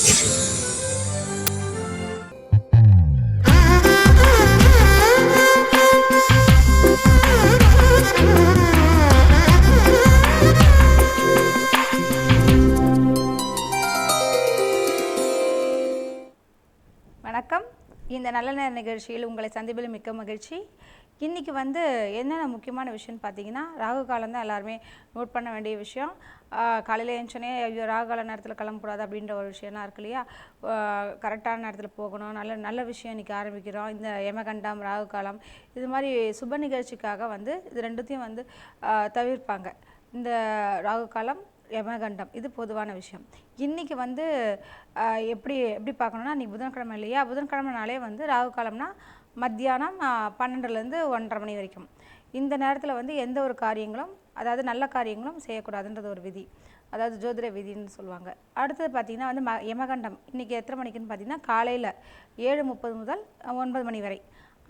வணக்கம். இந்த நல்ல நேர நிகழ்ச்சியில் உங்களை சந்திப்பில் மிக்க மகிழ்ச்சி. இன்றைக்கி என்னென்ன முக்கியமான விஷயம்னு பார்த்தீங்கன்னா, ராகு காலம் தான் எல்லாருமே நோட் பண்ண வேண்டிய விஷயம். காலையில் எழுந்தோடனே ஐயோ ராகு கால நேரத்தில் கிளம்பக்கூடாது அப்படின்ற ஒரு விஷயம்லாம் இருக்கு இல்லையா. கரெக்டான நேரத்தில் போகணும், நல்ல நல்ல விஷயம் இன்றைக்கி ஆரம்பிக்கிறோம். இந்த யமகண்டம் ராகு காலம் இது மாதிரி சுப நிகழ்ச்சிக்காக இது ரெண்டுத்தையும் தவிர்ப்பாங்க. இந்த ராகு காலம் யமகண்டம் இது பொதுவான விஷயம். இன்றைக்கி எப்படி எப்படி பார்க்கணுன்னா, இன்றைக்கி புதன்கிழமை இல்லையா. புதன்கிழமைனாலே ராகு காலம்னா மத்தியானம் 12லேருந்து 1:30 மணி வரைக்கும். இந்த நேரத்தில் எந்த ஒரு காரியங்களும், அதாவது நல்ல காரியங்களும் செய்யக்கூடாதுன்றது ஒரு விதி, அதாவது ஜோதிட விதின்னு சொல்லுவாங்க. அடுத்தது பார்த்திங்கன்னா யமகண்டம் இன்றைக்கி எத்தனை மணிக்குன்னு பார்த்திங்கன்னா, காலையில் 7:30 முதல் 9 மணி வரை.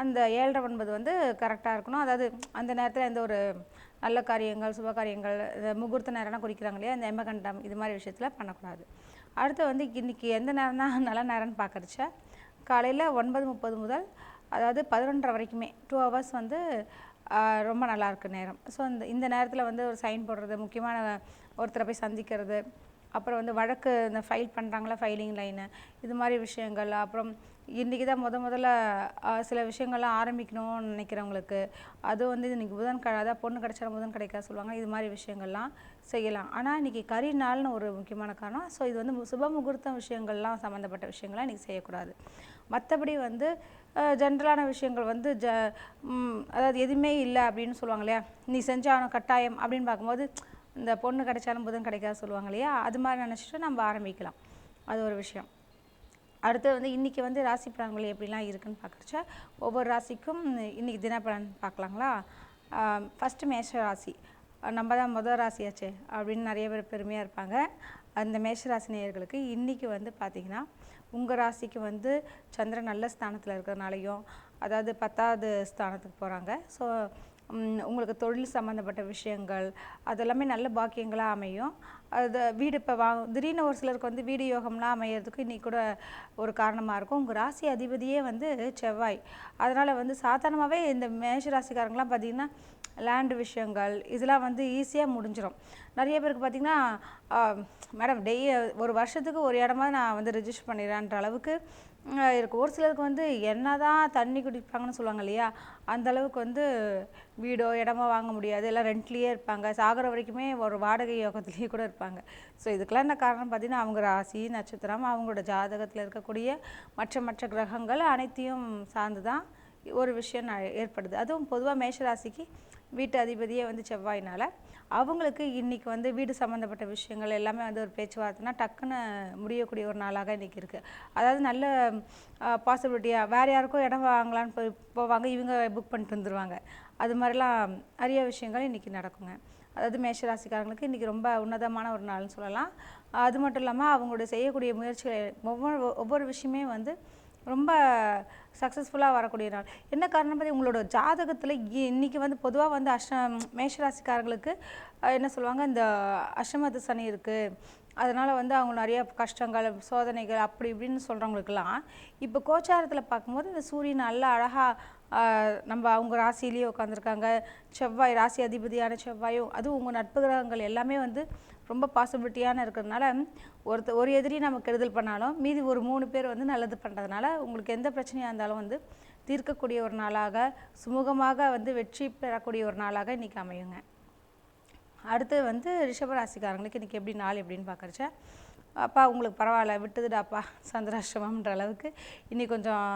அந்த 7:30 கரெக்டாக இருக்கணும். அதாவது அந்த நேரத்தில் எந்த ஒரு நல்ல காரியங்கள் சுப காரியங்கள் முகூர்த்த நேரம்னா குறிக்கிறாங்க இல்லையா, இந்த யமகண்டம் இது மாதிரி விஷயத்தில் பண்ணக்கூடாது. அடுத்து இன்றைக்கி எந்த நேரம் தான் நல்ல நேரம்னு பார்க்குறச்ச, காலையில் 9:30 முதல் அதாவது 11:30 வரைக்குமே 2 ஹவர்ஸ் ரொம்ப நல்லாயிருக்கு நேரம். ஸோ இந்த நேரத்தில் ஒரு சைன் போடுறது, முக்கியமான ஒருத்தரை போய் சந்திக்கிறது, அப்புறம் வழக்கு இந்த ஃபைல் பண்ணுறாங்களா ஃபைலிங் லைனு இது மாதிரி விஷயங்கள், அப்புறம் இன்றைக்கி தான் முதல்ல சில விஷயங்கள்லாம் ஆரம்பிக்கணும்னு நினைக்கிறவங்களுக்கு அது இன்றைக்கி புதன்கிழமை, அதாவது பொண்ணு கிடைச்சா புதன் கிடைக்க சொல்லுவாங்க, இது மாதிரி விஷயங்கள்லாம் செய்யலாம். ஆனால் இன்றைக்கி கரி நாள்னு ஒரு முக்கியமான காரணம். ஸோ இது சுப முகூர்த்த விஷயங்கள்லாம் சம்மந்தப்பட்ட விஷயங்கள்லாம் இன்றைக்கி செய்யக்கூடாது. மற்றபடி ஜென்ரலான விஷயங்கள் அதாவது எதுவுமே இல்லை அப்படின்னு சொல்லுவாங்க இல்லையா, நீ செஞ்சாலும் கட்டாயம் அப்படின்னு பார்க்கும்போது இந்த பொண்ணு கிடைச்சாலும் புதன் கிடைக்காது சொல்லுவாங்க இல்லையா, அது மாதிரி நினச்சிட்டு நம்ம ஆரம்பிக்கலாம். அது ஒரு விஷயம். அடுத்து இன்றைக்கி ராசி பலன்கள் எப்படிலாம் இருக்குதுன்னு பார்க்குறச்ச, ஒவ்வொரு ராசிக்கும் இன்றைக்கி தினப்பலன் பார்க்கலாங்களா. ஃபஸ்ட்டு மேஷ ராசி, நம்ம தான் முதல் ராசியாச்சே அப்படின்னு நிறைய பேர் பெருமையாக இருப்பாங்க. அந்த மேஷராசி நேயர்களுக்கு இன்றைக்கி பார்த்திங்கன்னா, உங்கள் ராசிக்கு சந்திரன் நல்ல ஸ்தானத்தில் இருக்கிறதுனாலையும், அதாவது 10வது ஸ்தானத்துக்கு போகிறாங்க. ஸோ உங்களுக்கு தொழில் சம்மந்தப்பட்ட விஷயங்கள் அதெல்லாமே நல்ல பாக்கியங்களாக அமையும். அது வீடு இப்போ திடீர்னு ஒரு சிலருக்கு வீடு யோகம்லாம் அமையிறதுக்கு இன்றைக்கி கூட ஒரு காரணமாக இருக்கும். உங்கள் ராசி அதிபதியே செவ்வாய். அதனால் சாதாரணமாகவே இந்த மேஷ ராசிக்காரங்களாம் பார்த்திங்கன்னா லேண்டு விஷயங்கள் இதெல்லாம் ஈஸியாக முடிஞ்சிடும். நிறைய பேருக்கு பார்த்திங்கன்னா, மேடம் ஒரு வருஷத்துக்கு ஒரு இடமா நான் ரிஜிஸ்டர் பண்ணிடுறேன்ற அளவுக்கு இருக்குது. ஒரு சிலருக்கு என்ன தான் தண்ணி குடிப்பாங்கன்னு சொல்லுவாங்க இல்லையா, அந்தளவுக்கு வீடோ இடமோ வாங்க முடியாது, எல்லாம் ரெண்ட்லேயே இருப்பாங்க, சாகிற வரைக்குமே ஒரு வாடகை யோகத்துலேயே கூட இருப்பாங்க. ஸோ இதுக்கெல்லாம் என்ன காரணம் பார்த்திங்கன்னா, அவங்க ராசி நட்சத்திரம் அவங்களோட ஜாதகத்தில் இருக்கக்கூடிய மற்ற கிரகங்கள் அனைத்தையும் சார்ந்து தான் ஒரு விஷயம் ஏற்படுது. அதுவும் பொதுவாக மேஷராசிக்கு வீட்டு அதிபதியே செவ்வாயினால் அவங்களுக்கு இன்றைக்கி வீடு சம்மந்தப்பட்ட விஷயங்கள் எல்லாமே ஒரு பேச்சுவார்த்தைனா டக்குன்னு முடியக்கூடிய ஒரு நாளாக இன்றைக்கி இருக்குது. அதாவது நல்ல பாசிபிலிட்டியாக வேறு யாருக்கும் இடம் வாங்கலான்னு போவாங்க, இவங்க புக் பண்ணிட்டு வந்துடுவாங்க. அது மாதிரிலாம் நிறைய விஷயங்கள் இன்றைக்கி நடக்குங்க. அதாவது மேஷராசிக்காரங்களுக்கு இன்றைக்கி ரொம்ப உன்னதமான ஒரு நாள்னு சொல்லலாம். அது மட்டும் இல்லாமல் அவங்களுடைய செய்யக்கூடிய முயற்சிகள் ஒவ்வொரு விஷயமே ரொம்ப சக்ஸஸ்ஃபுல்லாக வரக்கூடிய நாள். என்ன காரணம் பார்த்தி, உங்களோட ஜாதகத்தில் இன்றைக்கி பொதுவாக மேஷராசிக்காரர்களுக்கு என்ன சொல்லுவாங்க, இந்த அஷ்டமத்து சனி இருக்குது, அதனால் அவங்க நிறைய கஷ்டங்கள் சோதனைகள் அப்படி இப்படின்னு சொல்கிறவங்களுக்கெல்லாம் இப்போ கோச்சாரத்தில் பார்க்கும்போது இந்த சூரியன் நல்லா அழகாக நம்ம அவங்க ராசியிலேயே உட்காந்துருக்காங்க. செவ்வாய் ராசி அதிபதியான செவ்வாயும் அதுவும் உங்கள் நட்பு கிரகங்கள் எல்லாமே ரொம்ப பாசிபிலிட்டியான இருக்கிறதுனால ஒரு எதிரி நம்ம கெடுதல் பண்ணாலும் மீதி ஒரு 3 பேர் நல்லது பண்ணுறதுனால உங்களுக்கு எந்த பிரச்சனையாக இருந்தாலும் தீர்க்கக்கூடிய ஒரு நாளாக, சுமூகமாக வெற்றி பெறக்கூடிய ஒரு நாளாக இன்றைக்கி அமையுங்க. அடுத்து ரிஷபராசிக்காரங்களுக்கு இன்றைக்கி எப்படி நாள் எப்படின்னு பார்க்குறச்ச, அப்பா உங்களுக்கு பரவாயில்ல விட்டுதுடாப்பா சந்திராஷ்டமம்ன்ற அளவுக்கு இன்றைக்கி கொஞ்சம்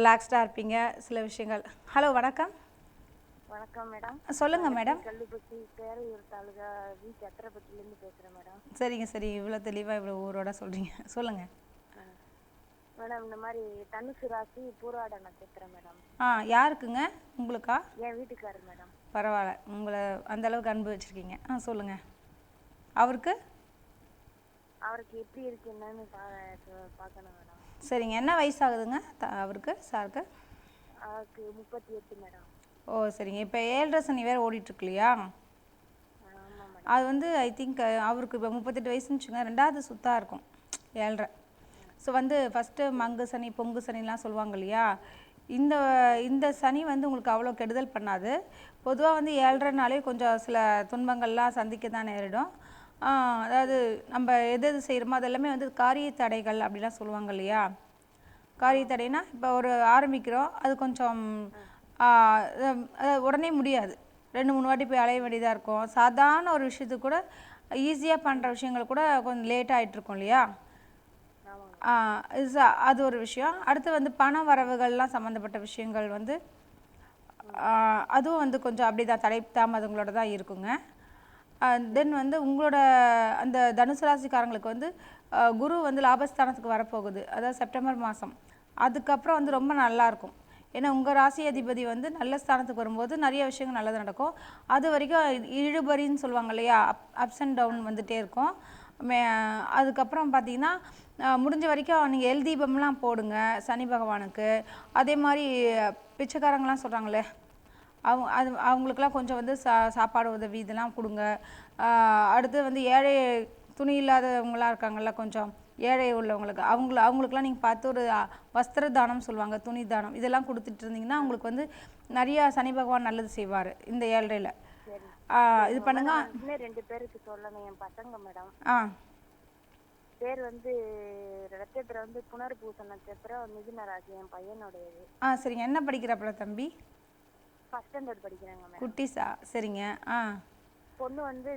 ரிலாக்ஸ்டாக இருப்பீங்க. சில விஷயங்கள். ஹலோ வணக்கம். வணக்கம் மேடம். சொல்லுங்க மேடம். கல்லுப்பட்டி பேரையூர் தாலுகா வி சத்திரப்பட்டிலேருந்து பேசுகிறேன் மேடம். சரிங்க சரி, இவ்வளோ தெளிவாக இவ்வளோ ஊரோட சொல்கிறீங்க, சொல்லுங்கள் மேடம். இந்த மாதிரி தனுசு ராசி பூராட நட்சத்திரம் மேடம். யாருக்குங்க? உங்களுக்கா? என் வீட்டுக்காரர் மேடம். பரவாயில்ல, உங்களை அந்த அளவுக்கு அன்பு வச்சுருக்கீங்க. சொல்லுங்கள். அவருக்கு எப்படி இருக்கு என்னன்னு பார்க்கணும் மேடம். சரிங்க, என்ன வயசாகுதுங்க அவருக்கு சாருக்கு? அவருக்கு 38 மேடம். ஓ சரிங்க. இப்போ 7.5 சனி வேறு ஓடிட்டுருக்கு இல்லையா, அது ஐ திங்க் அவருக்கு இப்போ 38 வயசுன்னு வச்சுக்கோங்க, 2வது சுத்தாக இருக்கும் 7.5. ஸோ வந்து ஃபஸ்ட்டு மங்கு சனி பொங்கு சனிலாம் சொல்லுவாங்க இல்லையா, இந்த இந்த சனி வந்து உங்களுக்கு அவ்வளோ கெடுதல் பண்ணாது. பொதுவாக வந்து 7.5 கொஞ்சம் சில துன்பங்கள்லாம் சந்திக்க தான் நேரிடும். அதாவது நம்ம எது எது செய்கிறோமோ அது எல்லாமே வந்து காரிய தடைகள் அப்படிலாம் சொல்லுவாங்க இல்லையா. காரிய தடைனா இப்போ ஒரு ஆரம்பிக்கிறோம், அது கொஞ்சம் உடனே முடியாது. 2-3 வாட்டி போய் அலைய வேண்டியதாக இருக்கும். சாதாரண ஒரு விஷயத்துக்கு கூட ஈஸியாக பண்ணுற விஷயங்கள் கூட கொஞ்சம் லேட் ஆகிட்ருக்கோம் இல்லையா. அது ஒரு விஷயம். அடுத்து வந்து பண வரவுகள்லாம் சம்மந்தப்பட்ட விஷயங்கள் வந்து அதுவும் வந்து கொஞ்சம் அப்படி தான் தடை தாமதங்களோட தான் இருக்குங்க. தென் வந்து உங்களோட அந்த தனுசு ராசிக்காரங்களுக்கு வந்து குரு வந்து லாபஸ்தானத்துக்கு வரப்போகுது, அதாவது செப்டம்பர் மாதம். அதுக்கப்புறம் வந்து ரொம்ப நல்லாயிருக்கும். ஏன்னா உங்கள் ராசி அதிபதி வந்து நல்ல ஸ்தானத்துக்கு வரும்போது நிறைய விஷயங்கள் நல்லது நடக்கும். அது வரைக்கும் இழுபறின்னு சொல்லுவாங்க இல்லையா, அப்ஸ் அண்ட் டவுன் வந்துகிட்டே இருக்கும். அதுக்கப்புறம் பார்த்தீங்கன்னா முடிஞ்ச வரைக்கும் நீங்கள் எல் தீபம்லாம் போடுங்க சனி பகவானுக்கு. அதே மாதிரி பிச்சைக்காரங்களாம் சொல்கிறாங்களே, அவங்களுக்கெல்லாம் கொஞ்சம் வந்து சாப்பாடு உதவி இதெல்லாம் கொடுங்க. அடுத்து வந்து ஏழை துணி இல்லாதவங்களாம் இருக்காங்கள்ல, கொஞ்சம் ஏழை உள்ளவங்களுக்கு அவங்களுக்குலாம் நீங்கள் பார்த்து ஒரு வஸ்திர தானம் சொல்லுவாங்க, துணி தானம், இதெல்லாம் கொடுத்துட்டு இருந்தீங்கன்னா அவங்களுக்கு வந்து நிறையா சனி பகவான் நல்லது செய்வார் இந்த 7.5. இது பண்ணுங்க. 2 பேருக்கு சொல்லணும், என் பசங்க மேடம். பேர் வந்து நட்சத்திரம் வந்து புனர்பூச நட்சத்திரம், மிதுன ராசி, என் பையனுடையது. சரிங்க. என்ன படிக்கிறப்பல தம்பி? ஃபர்ஸ்ட் ஸ்டாண்டர்ட் படிக்கிறாங்க மேடம். குட்டிஸா? சரிங்க. பொண்ணு வந்து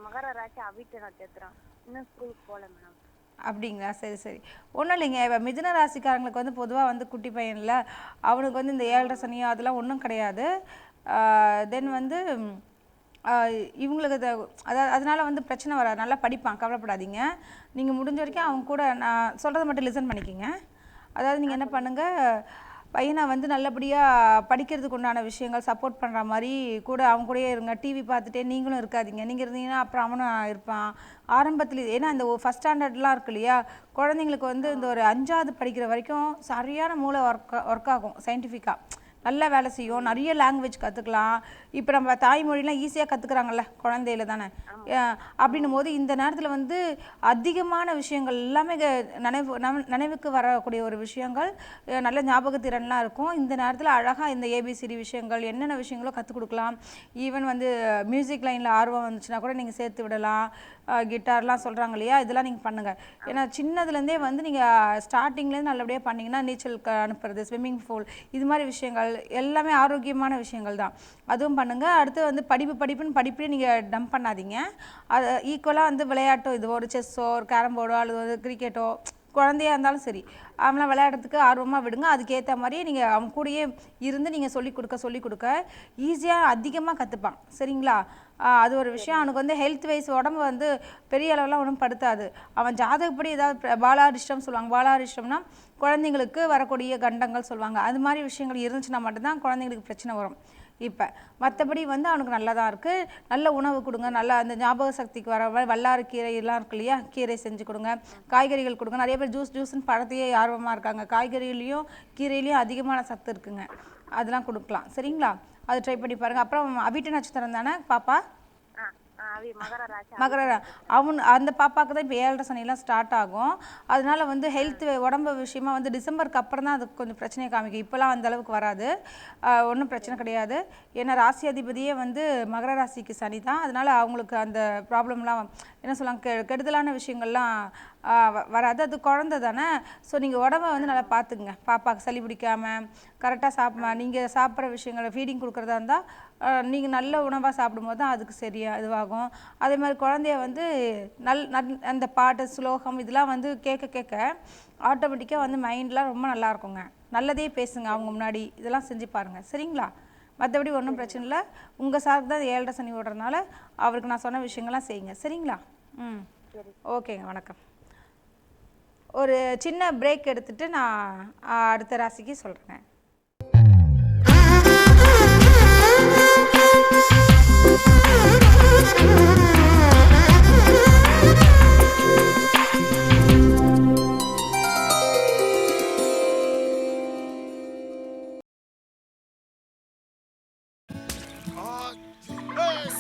மகர ராசி, அவிட்ட நட்சத்திரம், இன்னும் ஸ்கூலுக்கு போகல மேடம். அப்படிங்களா? சரி சரி, ஒன்றும் இல்லைங்க. இப்போ மிதுன ராசிக்காரங்களுக்கு வந்து பொதுவாக வந்து குட்டி பையனில் அவனுக்கு வந்து இந்த 7.5 சனியோ அதெல்லாம் ஒன்றும் கிடையாது. தென் வந்து இவங்களுக்கு அதாவது அதனால் வந்து பிரச்சனை வராது, நல்லா படிப்பான், கவலைப்படாதீங்க. நீங்கள் முடிஞ்ச வரைக்கும் அவங்க கூட நான் சொல்கிறத மட்டும் லிசன் பண்ணிக்கிங்க. அதாவது நீங்கள் என்ன பண்ணுங்கள், பையனை வந்து நல்லபடியாக படிக்கிறதுக்கு உண்டான விஷயங்கள் சப்போர்ட் பண்ணுற மாதிரி கூட அவங்க கூடயே இருங்க. டிவி பார்த்துட்டே நீங்களும் இருக்காதீங்க. நீங்கள் இருந்தீங்கன்னா அப்புறம் அவனும் இருப்பான் ஆரம்பத்தில். ஏன்னா இந்த ஃபஸ்ட் ஸ்டாண்டர்ட்லாம் இருக்கு இல்லையா, குழந்தைங்களுக்கு வந்து இந்த ஒரு 5ஆவது படிக்கிற வரைக்கும் சரியான மூளை ஒர்க் ஆகும், சயின்டிஃபிக்காக நல்லா வேலை செய்யும், நிறைய லாங்குவேஜ் கற்றுக்கலாம். இப்போ நம்ம தாய்மொழிலாம் ஈஸியாக கற்றுக்குறாங்கல்ல குழந்தையில தானே. அப்படின்னும் போது இந்த நேரத்தில் வந்து அதிகமான விஷயங்கள் எல்லாமே நினைவுக்கு வரக்கூடிய ஒரு விஷயங்கள், நல்ல ஞாபகத்திறன்லாம் இருக்கும். இந்த நேரத்தில் அழகாக இந்த ஏபிசிடி விஷயங்கள் என்னென்ன விஷயங்களோ கற்றுக் கொடுக்கலாம். ஈவன் வந்து மியூசிக் லைனில் ஆர்வம் வந்துச்சுன்னா கூட நீங்கள் சேர்த்து விடலாம். கிட்டார்லாம் சொல்கிறாங்க இல்லையா, இதெல்லாம் நீங்கள் பண்ணுங்கள். ஏன்னா சின்னதுலேருந்தே வந்து நீங்கள் ஸ்டார்டிங்லேருந்து நல்லபடியாக பண்ணிங்கன்னா நீச்சலுக்கு அனுப்புறது, ஸ்விம்மிங் பூல், இது மாதிரி விஷயங்கள் எல்லாமே ஆரோக்கியமான விஷயங்கள் தான். அதுவும் பண்ணுங்கள். அடுத்து வந்து படிப்புன்னு நீங்கள் டம்ப் பண்ணாதீங்க. அது ஈக்குவலாக வந்து விளையாட்டோ, இது ஒரு செஸ்ஸோ ஒரு கேரம் போர்டோ அல்லது வந்து கிரிக்கெட்டோ, குழந்தையாக இருந்தாலும் சரி அவங்களாம் விளையாடுறதுக்கு ஆர்வமாக விடுங்க. அதுக்கேற்ற மாதிரியே நீங்கள் அவங்க கூடயே இருந்து நீங்கள் சொல்லிக் கொடுக்க ஈஸியாக அதிகமாக கற்றுப்பான். சரிங்களா? அது ஒரு விஷயம். அவனுக்கு வந்து ஹெல்த் வைஸ் உடம்பு வந்து பெரிய அளவுலாம் ஒன்றும் படுத்தாது. அவன் ஜாதகப்படி ஏதாவது பாலாரிஷ்டம் சொல்லுவாங்க. பாலாரிஷ்டம்னா குழந்தைங்களுக்கு வரக்கூடிய கண்டங்கள் சொல்லுவாங்க. அது மாதிரி விஷயங்கள் இருந்துச்சுன்னா மட்டும்தான் குழந்தைங்களுக்கு பிரச்சனை வரும். இப்போ மற்றபடி வந்து அவனுக்கு நல்லா தான் இருக்குது. நல்ல உணவு கொடுங்க, நல்லா அந்த ஞாபக சக்திக்கு வர வல்லாறு கீரையெல்லாம் இருக்கு இல்லையா, கீரை செஞ்சு கொடுங்க, காய்கறிகள் கொடுங்க. நிறைய பேர் ஜூஸ்ன்னு பழத்தையே ஆர்வமாக இருக்காங்க. காய்கறிலையும் கீரையிலையும் அதிகமான சத்து இருக்குங்க, அதெல்லாம் கொடுக்கலாம். சரிங்களா? அது ட்ரை பண்ணி பாருங்கள். அப்புறம் அவிட்ட நட்சத்திரம் தானே பாப்பா? மகர அந்த பாப்பாவுக்கு தான் இப்போ 7.5 சனிலாம் ஸ்டார்ட் ஆகும். அதனால வந்து ஹெல்த் உடம்பு விஷயமா வந்து டிசம்பருக்கு அப்புறம் தான் அதுக்கு கொஞ்சம் பிரச்சனையை காமிக்கும். இப்போலாம் அந்த அளவுக்கு வராது, ஒன்றும் பிரச்சனை கிடையாது. ஏன்னா ராசி அதிபதியே வந்து மகர ராசிக்கு சனி தான். அதனால அவங்களுக்கு அந்த ப்ராப்ளம்லாம் என்ன சொல்லுவாங்க, கெடுதலான விஷயங்கள்லாம் வராது. அது குழந்தை தானே. ஸோ நீங்கள் உடம்பை வந்து நல்லா பார்த்துக்குங்க. பாப்பாவுக்கு சளி பிடிக்காமல் கரெக்டாக நீங்கள் சாப்பிட்ற விஷயங்களை ஃபீடிங் கொடுக்குறதா இருந்தால் நீங்கள் நல்ல உணவாக சாப்பிடும்போது தான் அதுக்கு சரியாக இதுவாகும். அதே மாதிரி குழந்தைய வந்து அந்த பாட்டு ஸ்லோகம் இதெல்லாம் வந்து கேட்க ஆட்டோமேட்டிக்காக வந்து மைண்ட்லாம் ரொம்ப நல்லா இருக்குங்க. நல்லதே பேசுங்க அவங்க முன்னாடி, இதெல்லாம் செஞ்சு பாருங்கள். சரிங்களா? மற்றபடி ஒன்றும் பிரச்சனை இல்லை. உங்கள் சாருக்கு தான் 7.5 சனி ஓடுறதுனால அவருக்கு நான் சொன்ன விஷயங்கள்லாம் செய்யுங்க. சரிங்களா? ஓகேங்க, வணக்கம். ஒரு சின்ன பிரேக் எடுத்துகிட்டு நான் அடுத்த ராசிக்கு சொல்கிறேன்.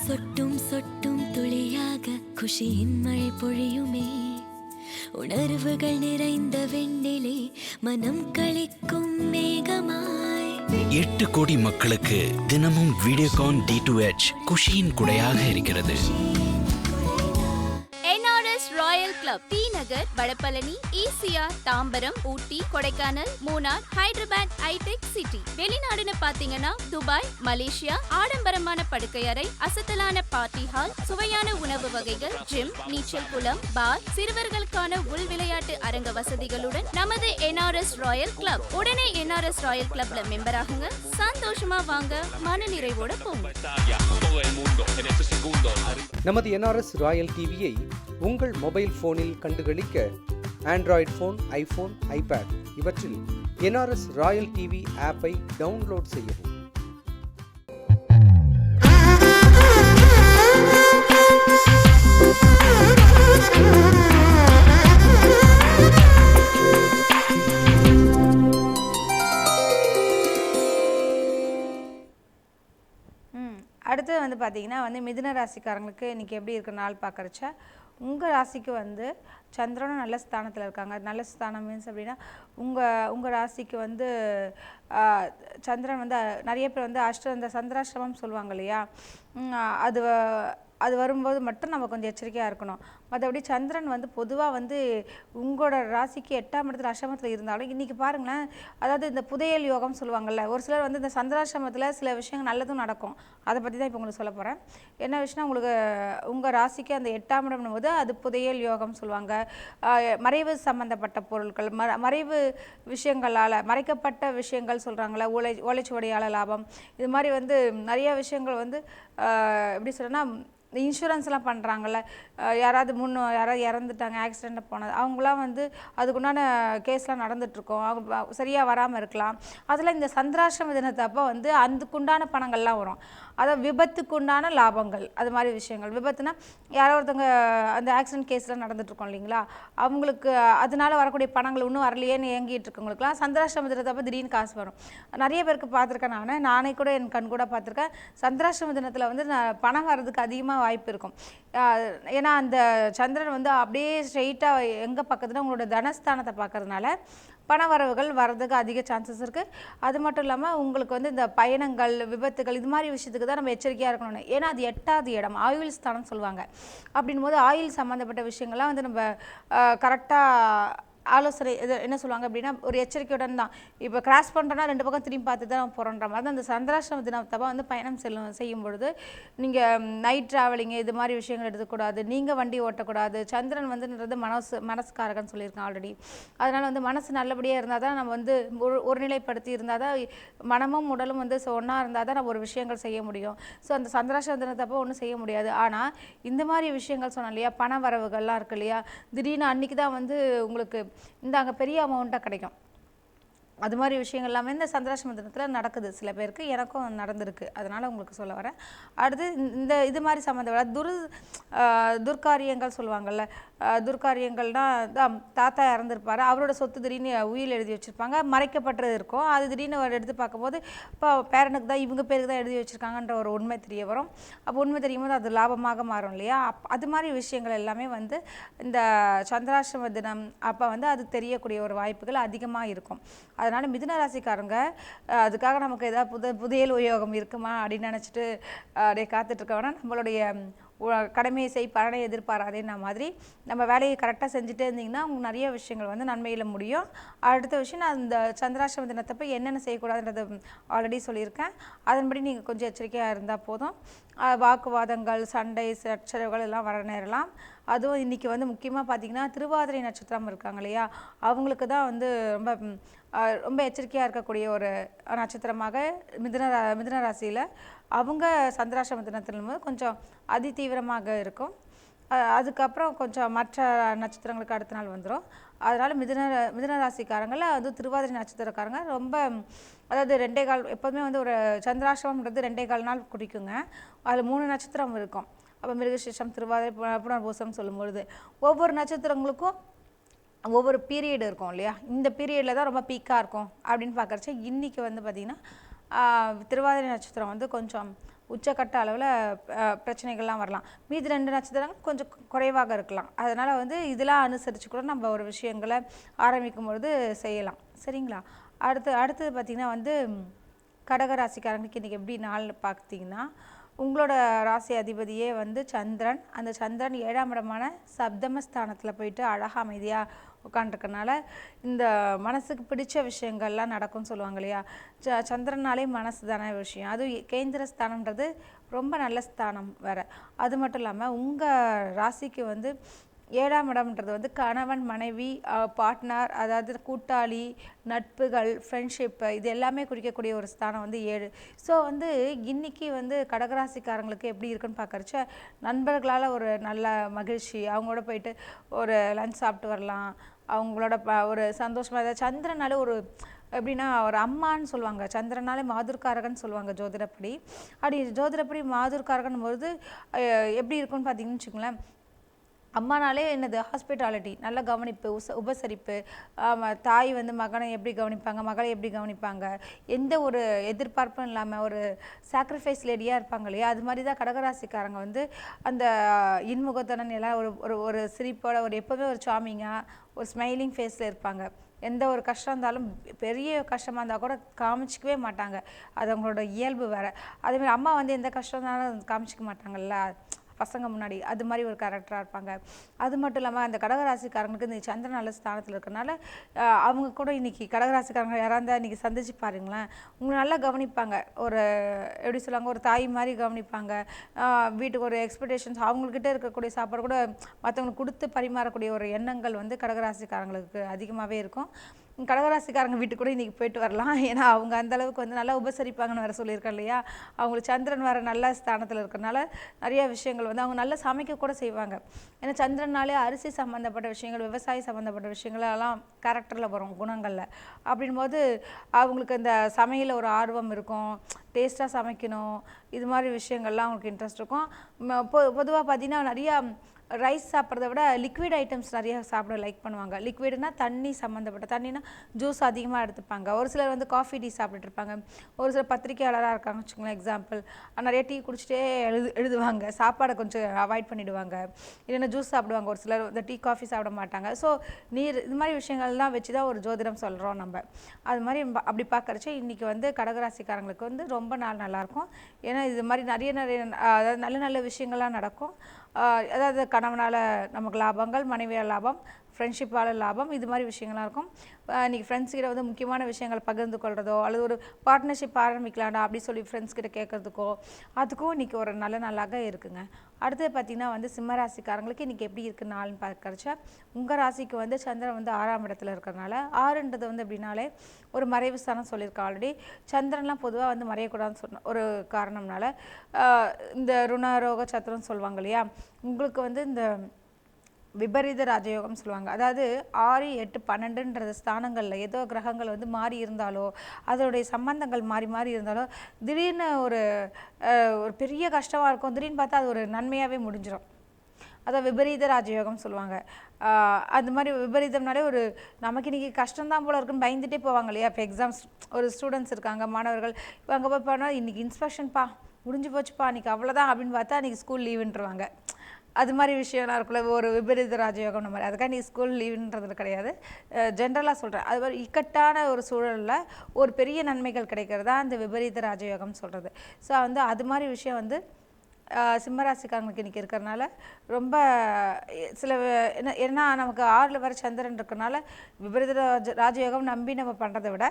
சொட்டும் சொட்டும் துளியாக குஷியின் மழை பொழியுமே, உணர்வுகள் நிறைந்த வெண்ணிலே மனம் களிக்கும் மேகமாய் 8 கோடி மக்களுக்கு தினமும் வீடியோகான் D2H குஷியின் குடையாக இருக்கிறது. NRS ராயல் கிளப் டி நகர், வடபழனி, ECR, தாம்பரம், ஊட்டி, கொடைக்கானல், மூணார், ஹைதராபாத், ஐடெக் சிட்டி. வெளிநாடுன்னு பாத்தீங்கன்னா துபாய், மலேசியா. ஆடம்பரமான படுக்கையறை, அசத்தலான பார்ட்டி ஹால், சுவையான உணவு வகைகள், ஜிம், நீச்சல் குளம், பார், சிறுவர்களுக்கான உள் விளையாட்டு அரங்க வசதிகளுடன் நமது NRS ராயல் கிளப். உடனே NRS ராயல் கிளப்ல மெம்பர் ஆகுங்க. சந்தோஷமா வாங்க, மன நிறைவோட போங்க. நமது NRS ராயல் டிவியை உங்கள் மொபைல் போனில் கண்டுகளிக்க ஆண்ட்ராய்டு ஃபோன், ஐபோன், ஐபேட் இவற்றில் NRS ராயல் டிவி ஆப்பை டவுன்லோட் செய்யவும். அடுத்து வந்து பார்த்தீங்கன்னா வந்து மிதுன ராசிக்காரங்களுக்கு இன்றைக்கி எப்படி இருக்கிற நாள் பார்க்குறச்ச உங்கள் ராசிக்கு வந்து சந்திரனும் நல்ல ஸ்தானத்தில் இருக்காங்க. நல்ல ஸ்தானம் மீன்ஸ் அப்படின்னா உங்கள் ராசிக்கு வந்து சந்திரன் வந்து நிறைய பேர் வந்து இந்த சந்திராஷ்டமம் சொல்லுவாங்க இல்லையா, அது வரும்போது மட்டும் நம்ம கொஞ்சம் எச்சரிக்கையாக இருக்கணும். மற்றபடி சந்திரன் வந்து பொதுவாக வந்து உங்களோட ராசிக்கு 8ஆம் இடத்துல அஷ்டமத்தில் இருந்தாலும் இன்றைக்கி பாருங்களேன், அதாவது இந்த புதையல் யோகம் சொல்லுவாங்கள்ல, ஒரு சிலர் வந்து இந்த சந்திராஷ்டமத்தில் சில விஷயங்கள் நல்லதும் நடக்கும். அதை பற்றி தான் இப்போ உங்களுக்கு சொல்ல போகிறேன். என்ன விஷயம்னா, உங்களுக்கு உங்கள் ராசிக்கு அந்த 8ஆம் இடம் போது அது புதையல் யோகம் சொல்லுவாங்க. மறைவு சம்பந்தப்பட்ட பொருட்கள், மறைவு விஷயங்களால் மறைக்கப்பட்ட விஷயங்கள் சொல்கிறாங்களே, ஓலைச்சுவடியால் லாபம், இது மாதிரி வந்து நிறைய விஷயங்கள் வந்து எப்படி சொல்கிறேன்னா, இந்த இன்சூரன்ஸ்லாம் பண்ணுறாங்கல்ல, யாராவது இறந்துட்டாங்க, ஆக்சிடெண்ட்டில் போனது, அவங்களாம் வந்து அதுக்குண்டான கேஸ்லாம் நடந்துகிட்ருக்கோம், அவங்க சரியாக வராமல் இருக்கலாம். அதில் இந்த சந்திராஷ்டம தினத்தப்போ வந்து அதுக்குண்டான பணங்கள்லாம் வரும். அதாவது விபத்துக்குண்டான லாபங்கள், அது மாதிரி விஷயங்கள். விபத்துனா யாரோ ஒருத்தவங்க அந்த ஆக்சிடென்ட் கேஸ்லாம் நடந்துகிட்ருக்கோம் இல்லைங்களா, அவங்களுக்கு அதனால வரக்கூடிய பணங்கள் இன்னும் வரலையேன்னு ஏங்கிட்டு இருக்கவங்களுக்குலாம் சந்திராஷ்டம தினத்தப்போ திடீர்னு காசு வரும். நிறைய பேருக்கு பார்த்துருக்கேன், நானே கூட என் கண் கூட பார்த்துருக்கேன். சந்திராஷ்டம தினத்தில் வந்து பணம் வர்றதுக்கு அதிகமாக வாய்ப்பு இருக்கும். ஏன்னா அந்த சந்திரன் வந்து அப்படியே ஸ்ட்ரெயிட்டாக எங்கே பார்க்குதுன்னா உங்களோட தனஸ்தானத்தை பார்க்கறதுனால பண வரவுகள் வர்றதுக்கு அதிக சான்சஸ் இருக்குது. அது மட்டும் இல்லாமல் உங்களுக்கு வந்து இந்த பயணங்கள், விபத்துகள், இது மாதிரி விஷயத்துக்கு தான் நம்ம எச்சரிக்கையாக இருக்கணும். ஏன்னா அது 8ஆவது இடம், ஆயுள் ஸ்தானம் சொல்லுவாங்க. அப்படின் போது ஆயுள் சம்மந்தப்பட்ட விஷயங்கள்லாம் வந்து நம்ம கரெக்டாக ஆலோசனை இது என்ன சொல்லுவாங்க அப்படின்னா, ஒரு எச்சரிக்கையுடன் தான். இப்போ கிராஸ் பண்ணுறோன்னா 2 பக்கம் திரும்பி பார்த்து தான் நம்ம போகிறோன்ற மாதிரி தான் அந்த சந்திராஷ்டம தினத்தப்போ வந்து பயணம் செய்யும் பொழுது நீங்கள் நைட் ட்ராவலிங்கு இது மாதிரி விஷயங்கள் எடுத்துக்கூடாது. நீங்கள் வண்டி ஓட்டக்கூடாது. சந்திரன் வந்துன்றது மனசுக்காரகன்னு சொல்லியிருக்கேன் ஆல்ரெடி. அதனால் வந்து மனசு நல்லபடியாக இருந்தால் தான் நம்ம வந்து ஒருநிலைப்படுத்தி இருந்தால் தான் மனமும் உடலும் வந்து ஒன்றா இருந்தால் தான் நம்ம ஒரு விஷயங்கள் செய்ய முடியும். ஸோ அந்த சந்திராஷ்டம தினத்தப்போ ஒன்றும் செய்ய முடியாது. ஆனால் இந்த மாதிரி விஷயங்கள் சொன்னோம் இல்லையா, பண வரவுகள்லாம் இருக்கு இல்லையா, திடீர்னு அன்றைக்கி தான் வந்து உங்களுக்கு இந்த அங்கே பெரிய அமௌண்ட்டாக கிடைக்கும். அது மாதிரி விஷயங்கள் எல்லாமே இந்த சந்திராஷ்டம தினத்தில் நடக்குது. சில பேருக்கு, எனக்கும் நடந்திருக்கு. அதனால் உங்களுக்கு சொல்ல வரேன். அடுத்து இந்த இது மாதிரி சம்மந்தப்பட்ட துர்காரியங்கள் சொல்லுவாங்கள்ல, துர்காரியங்கள்னால் தாத்தா இறந்துருப்பார், அவரோட சொத்து திடீர்னு உயில் எழுதி வச்சுருப்பாங்க, மறைக்கப்பட்டது இருக்கும். அது திடீர்னு எடுத்து பார்க்கும்போது இப்போ பேரனுக்கு தான், இவங்க பேருக்கு தான் எழுதி வச்சுருக்காங்கன்ற ஒரு உண்மை தெரிய வரும். அப்போ உண்மை தெரியும் போது அது லாபமாக மாறும் இல்லையா. அது மாதிரி விஷயங்கள் எல்லாமே வந்து இந்த சந்திராஷ்டம தினம் அப்போ வந்து அது தெரியக்கூடிய ஒரு வாய்ப்புகள் அதிகமாக இருக்கும். அதனால் மிதுன ராசிக்காரங்க அதுக்காக நமக்கு ஏதாவது புதையல் உயோகம் இருக்குமா அப்படின்னு நினச்சிட்டு அப்படியே காத்துட்ருக்க வேணால், நம்மளுடைய கடமையை பலனை எதிர்பாராதேன்ன மாதிரி நம்ம வேலையை கரெக்டாக செஞ்சுட்டே இருந்தீங்கன்னா உங்களுக்கு நிறைய விஷயங்கள் வந்து நன்மையில் முடியும். அடுத்த விஷயம், நான் இந்த சந்திராஷ்டம தினத்தப்போ என்னென்ன செய்யக்கூடாதுன்றதை ஆல்ரெடி சொல்லியிருக்கேன். அதன்படி நீங்கள் கொஞ்சம் எச்சரிக்கையாக இருந்தால் போதும். வாக்குவாதங்கள், சண்டை, சச்சரவுகள் எல்லாம் வர நேரலாம். அதுவும் இன்றைக்கி வந்து முக்கியமாக பார்த்திங்கன்னா திருவாதிரை நட்சத்திரம் இருக்காங்க இல்லையா, அவங்களுக்கு தான் வந்து ரொம்ப எச்சரிக்கையாக இருக்கக்கூடிய ஒரு நட்சத்திரமாக மிதுன ராசியில் அவங்க சந்திராஷ்டம தினத்திலும் கொஞ்சம் அதிதீவிரமாக இருக்கும். அதுக்கப்புறம் கொஞ்சம் மற்ற நட்சத்திரங்களுக்கு அடுத்த நாள் வந்துடும். அதனால் மிதுன ராசிக்காரங்கள அது திருவாதிரை நட்சத்திரக்காரங்க ரொம்ப, அதாவது 2 கால் எப்போதுமே வந்து ஒரு சந்திராஷ்டமம்ன்றது 2.25 நாள் குடிக்குங்க. அதில் 3 நட்சத்திரம் இருக்கும். அப்போ மிருகசீரிஷம், திருவாதிரை, புனர்பூசம் சொல்லும்பொழுது ஒவ்வொரு நட்சத்திரங்களுக்கும் ஒவ்வொரு பீரியட் இருக்கும் இல்லையா, இந்த பீரியடில் தான் ரொம்ப பீக்காக இருக்கும் அப்படின்னு பார்க்குறச்ச இன்றைக்கி வந்து பார்த்திங்கன்னா திருவாதிரை நட்சத்திரம் வந்து கொஞ்சம் உச்சக்கட்ட அளவில் பிரச்சனைகள்லாம் வரலாம். மீதி 2 நட்சத்திரங்கள் கொஞ்சம் குறைவாக இருக்கலாம். அதனால் வந்து இதெல்லாம் அனுசரித்து கூட நம்ம ஒரு விஷயங்களை ஆரம்பிக்கும் பொழுது செய்யலாம். சரிங்களா? அடுத்தது பார்த்திங்கன்னா வந்து கடகராசிக்காரங்களுக்கு இன்றைக்கி எப்படி நாள் பார்த்தீங்கன்னா, உங்களோட ராசி அதிபதியே வந்து சந்திரன். அந்த சந்திரன் 7ஆம் இடமான சப்தமஸ்தானத்தில் போயிட்டு அழகாக அமைதியாக உட்காண்ட்ருக்கனால இந்த மனசுக்கு பிடிச்ச விஷயங்கள்லாம் நடக்கும்னு சொல்லுவாங்க இல்லையா? சந்திரனாலே மனசு தானே விஷயம். அதுவும் கேந்திர ஸ்தானம்ன்றது ரொம்ப நல்ல ஸ்தானம் வேறு. அது மட்டும் இல்லாமல் உங்கள் ராசிக்கு வந்து 7ஆம் இடம்ன்றது வந்து கணவன் மனைவி பார்ட்னர், அதாவது கூட்டாளி, நட்புகள், ஃப்ரெண்ட்ஷிப்பு, இது எல்லாமே குறிக்கக்கூடிய ஒரு ஸ்தானம் வந்து 7. ஸோ வந்து இன்றைக்கி வந்து கடகராசிக்காரங்களுக்கு எப்படி இருக்குன்னு பார்க்குறச்ச நண்பர்களால் ஒரு நல்ல மகிழ்ச்சி, அவங்களோட போயிட்டு ஒரு லஞ்ச் சாப்பிட்டு வரலாம், அவங்களோட ஒரு சந்தோஷமாக. ஏதாவது சந்திரனாலே ஒரு எப்படின்னா ஒரு அம்மான்னு சொல்லுவாங்க, சந்திரனாலே மாதுர்காரகன் சொல்லுவாங்க ஜோதிடப்படி. அப்படி ஜோதிடப்படி மாதுர்காரகன் போது எப்படி இருக்குன்னு பார்த்தீங்கன்னு வச்சுக்கோங்களேன், அம்மானாலே என்னது ஹாஸ்பிட்டாலிட்டி, நல்ல கவனிப்பு, உபசரிப்பு. தாய் வந்து மகனை எப்படி கவனிப்பாங்க, மகளை எப்படி கவனிப்பாங்க, எந்த ஒரு எதிர்பார்ப்பும் இல்லாமல் ஒரு சாக்ரிஃபைஸ் லேடியாக இருப்பாங்க இல்லையா? அது மாதிரி தான் கடகராசிக்காரங்க வந்து அந்த இன்முகத்தனன் எல்லாம் ஒரு ஒரு சிரிப்போட ஒரு எப்போவுமே ஒரு சாமிங்காக ஒரு ஸ்மைலிங் ஃபேஸில் இருப்பாங்க. எந்த ஒரு கஷ்டம் இருந்தாலும், பெரிய கஷ்டமாக இருந்தால் கூட காமிச்சிக்கவே மாட்டாங்க. அது அவங்களோட இயல்பு வேறு. அதேமாதிரி அம்மா வந்து எந்த கஷ்டம் இருந்தாலும் காமிச்சிக்க மாட்டாங்கல்ல பசங்க முன்னாடி, அது மாதிரி ஒரு கேரக்டராக இருப்பாங்க. அது மட்டும் இல்லாமல் அந்த கடகராசிக்காரங்களுக்கு இந்த சந்திரன் நல்ல ஸ்தானத்தில் இருக்கிறனால அவங்க கூட இன்றைக்கி கடகராசிக்காரங்க யாராக இருந்தால் இன்றைக்கி சந்திச்சு பாருங்களேன், உங்களை நல்லா கவனிப்பாங்க. ஒரு எப்படி சொல்லுவாங்க, ஒரு தாய் மாதிரி கவனிப்பாங்க. வீட்டுக்கு ஒரு எக்ஸ்பெக்டேஷன்ஸ், அவங்கக்கிட்ட இருக்கக்கூடிய சாப்பாடு கூட மற்றவங்களுக்கு கொடுத்து பரிமாறக்கூடிய ஒரு எண்ணங்கள் வந்து கடகராசிக்காரங்களுக்கு அதிகமாகவே இருக்கும். கடகராசிக்காரங்க வீட்டுக்கு கூட இன்றைக்கி போயிட்டு வரலாம். ஏன்னா அவங்க அந்தளவுக்கு வந்து நல்லா உபசரிப்பாங்கன்னு வேறு சொல்லியிருக்கேன் இல்லையா? அவங்களுக்கு சந்திரன் வேறு நல்ல ஸ்தானத்தில் இருக்கிறனால நிறையா விஷயங்கள் வந்து அவங்க நல்லா சமைக்க கூட செய்வாங்க. ஏன்னா சந்திரனாலே அரிசி சம்மந்தப்பட்ட விஷயங்கள், விவசாயம் சம்மந்தப்பட்ட விஷயங்கள் எல்லாம் கேரக்டரில் வரும், குணங்களில். அப்படின்போது அவங்களுக்கு இந்த சமையலில் ஒரு ஆர்வம் இருக்கும், டேஸ்ட்டாக சமைக்கணும், இது மாதிரி விஷயங்கள்லாம் அவங்களுக்கு இன்ட்ரெஸ்ட் இருக்கும். பொதுவாக பார்த்திங்கன்னா நிறையா ரைஸ் சாப்பிட்றத விட லிக்விட் ஐட்டம்ஸ் நிறைய சாப்பிட லைக் பண்ணுவாங்க. லிக்விடுனா தண்ணி சம்மந்தப்பட்ட, தண்ணினா ஜூஸ் அதிகமாக எடுத்துப்பாங்க. ஒரு சிலர் வந்து காஃபி டீ சாப்பிட்டுட்டு இருப்பாங்க. ஒரு சிலர் பத்திரிக்கையாளராக இருக்காங்க வச்சுக்கோங்களேன், எக்ஸாம்பிள், நிறைய டீ குடிச்சிட்டே எழுதுவாங்க, சாப்பாடை கொஞ்சம் அவாய்ட் பண்ணிவிடுவாங்க. இல்லைன்னா ஜூஸ் சாப்பிடுவாங்க. ஒரு சிலர் இந்த டீ காஃபி சாப்பிட மாட்டாங்க. ஸோ நீர், இது மாதிரி விஷயங்கள்லாம் வச்சு தான் ஒரு ஜோதிடம் சொல்கிறோம் நம்ம. அது மாதிரி அப்படி பார்க்குறச்ச இன்றைக்கி வந்து கடகராசிக்காரங்களுக்கு வந்து ரொம்ப நாள் நல்லாயிருக்கும். ஏன்னா இது மாதிரி நிறைய அதாவது நல்ல நல்ல விஷயங்கள்லாம் நடக்கும். அதாவது கணவனால் நமக்கு லாபங்கள், மனைவியால் லாபம், ஃப்ரெண்ட்ஷிப்பால் லாபம், இது மாதிரி விஷயங்கள்லாம் இருக்கும். இன்றைக்கி ஃப்ரெண்ட்ஸ்கிட்ட வந்து முக்கியமான விஷயங்கள் பகிர்ந்து கொள்கிறதோ, அல்லது ஒரு பார்ட்னர்ஷிப் ஆரம்பிக்கலாம்டா அப்படி சொல்லி ஃப்ரெண்ட்ஸ்கிட்ட கேட்குறதுக்கோ, அதுக்கும் இன்றைக்கி ஒரு நல்ல நாளாக இருக்குங்க. அடுத்தது பார்த்திங்கன்னா வந்து சிம்மராசிக்காரங்களுக்கு இன்றைக்கி எப்படி இருக்குது நாள்னு பார்க்கறச்ச, உங்கள் ராசிக்கு வந்து சந்திரன் வந்து 6ஆம் இடத்துல இருக்கிறனால, 6ன்றது வந்து எப்படின்னாலே ஒரு மறைவு ஸ்தானம் சொல்லியிருக்கேன் ஆல்ரெடி. சந்திரன்லாம் பொதுவாக வந்து மறையக்கூடாதுன்னு சொன்ன ஒரு காரணம்னால இந்த ருணரோக சத்திரம்னு சொல்லுவாங்க இல்லையா? உங்களுக்கு வந்து இந்த விபரீத ராஜயோகம் சொல்லுவாங்க. அதாவது 6, 8, 12ன்ற ஸ்தானங்களில் ஏதோ கிரகங்கள் வந்து மாறி இருந்தாலோ, அதோடைய சம்பந்தங்கள் மாறி மாறி இருந்தாலோ, திடீர்னு ஒரு பெரிய கஷ்டமாக இருக்கும், திடீர்னு பார்த்தா அது ஒரு நன்மையாகவே முடிஞ்சிடும். அதான் விபரீத ராஜயோகம் சொல்லுவாங்க. அது மாதிரி விபரீதம்னாலே ஒரு நமக்கு இன்றைக்கி கஷ்டம்தான் போல இருக்குன்னு பயந்துகிட்டே போவாங்க இல்லையா? இப்போ எக்ஸாம்ஸ் ஒரு ஸ்டூடெண்ட்ஸ் இருக்காங்க, மாணவர்கள், இப்போ அங்கே போய் போனால் இன்றைக்கி இன்ஸ்பெக்ஷன்ப்பா முடிஞ்சு போச்சுப்பா, இன்றைக்கி அவ்வளோதான் அப்படின்னு பார்த்தா இன்றைக்கி ஸ்கூல் லீவுன்றுவாங்க. அது மாதிரி விஷயம்லாம் இருக்குல்ல, ஒரு விபரீத ராஜயோகம் மாதிரி. அதுக்காக நீ ஸ்கூல் லீவுன்றது கிடையாது, ஜென்ரலாக சொல்கிறேன். அது மாதிரி இக்கட்டான ஒரு சூழலில் ஒரு பெரிய நன்மைகள் கிடைக்கிறது தான் அந்த விபரீத ராஜயோகம் சொல்கிறது. ஸோ வந்து அது மாதிரி விஷயம் வந்து சிம்மராசிக்காரங்களுக்கு இன்றைக்கி இருக்கிறனால ரொம்ப சில ஏன்னா நமக்கு 6ல் வர சந்திரன் இருக்கிறனால விபரீத ராஜயோகம் நம்பி நம்ம பண்ணுறதை விட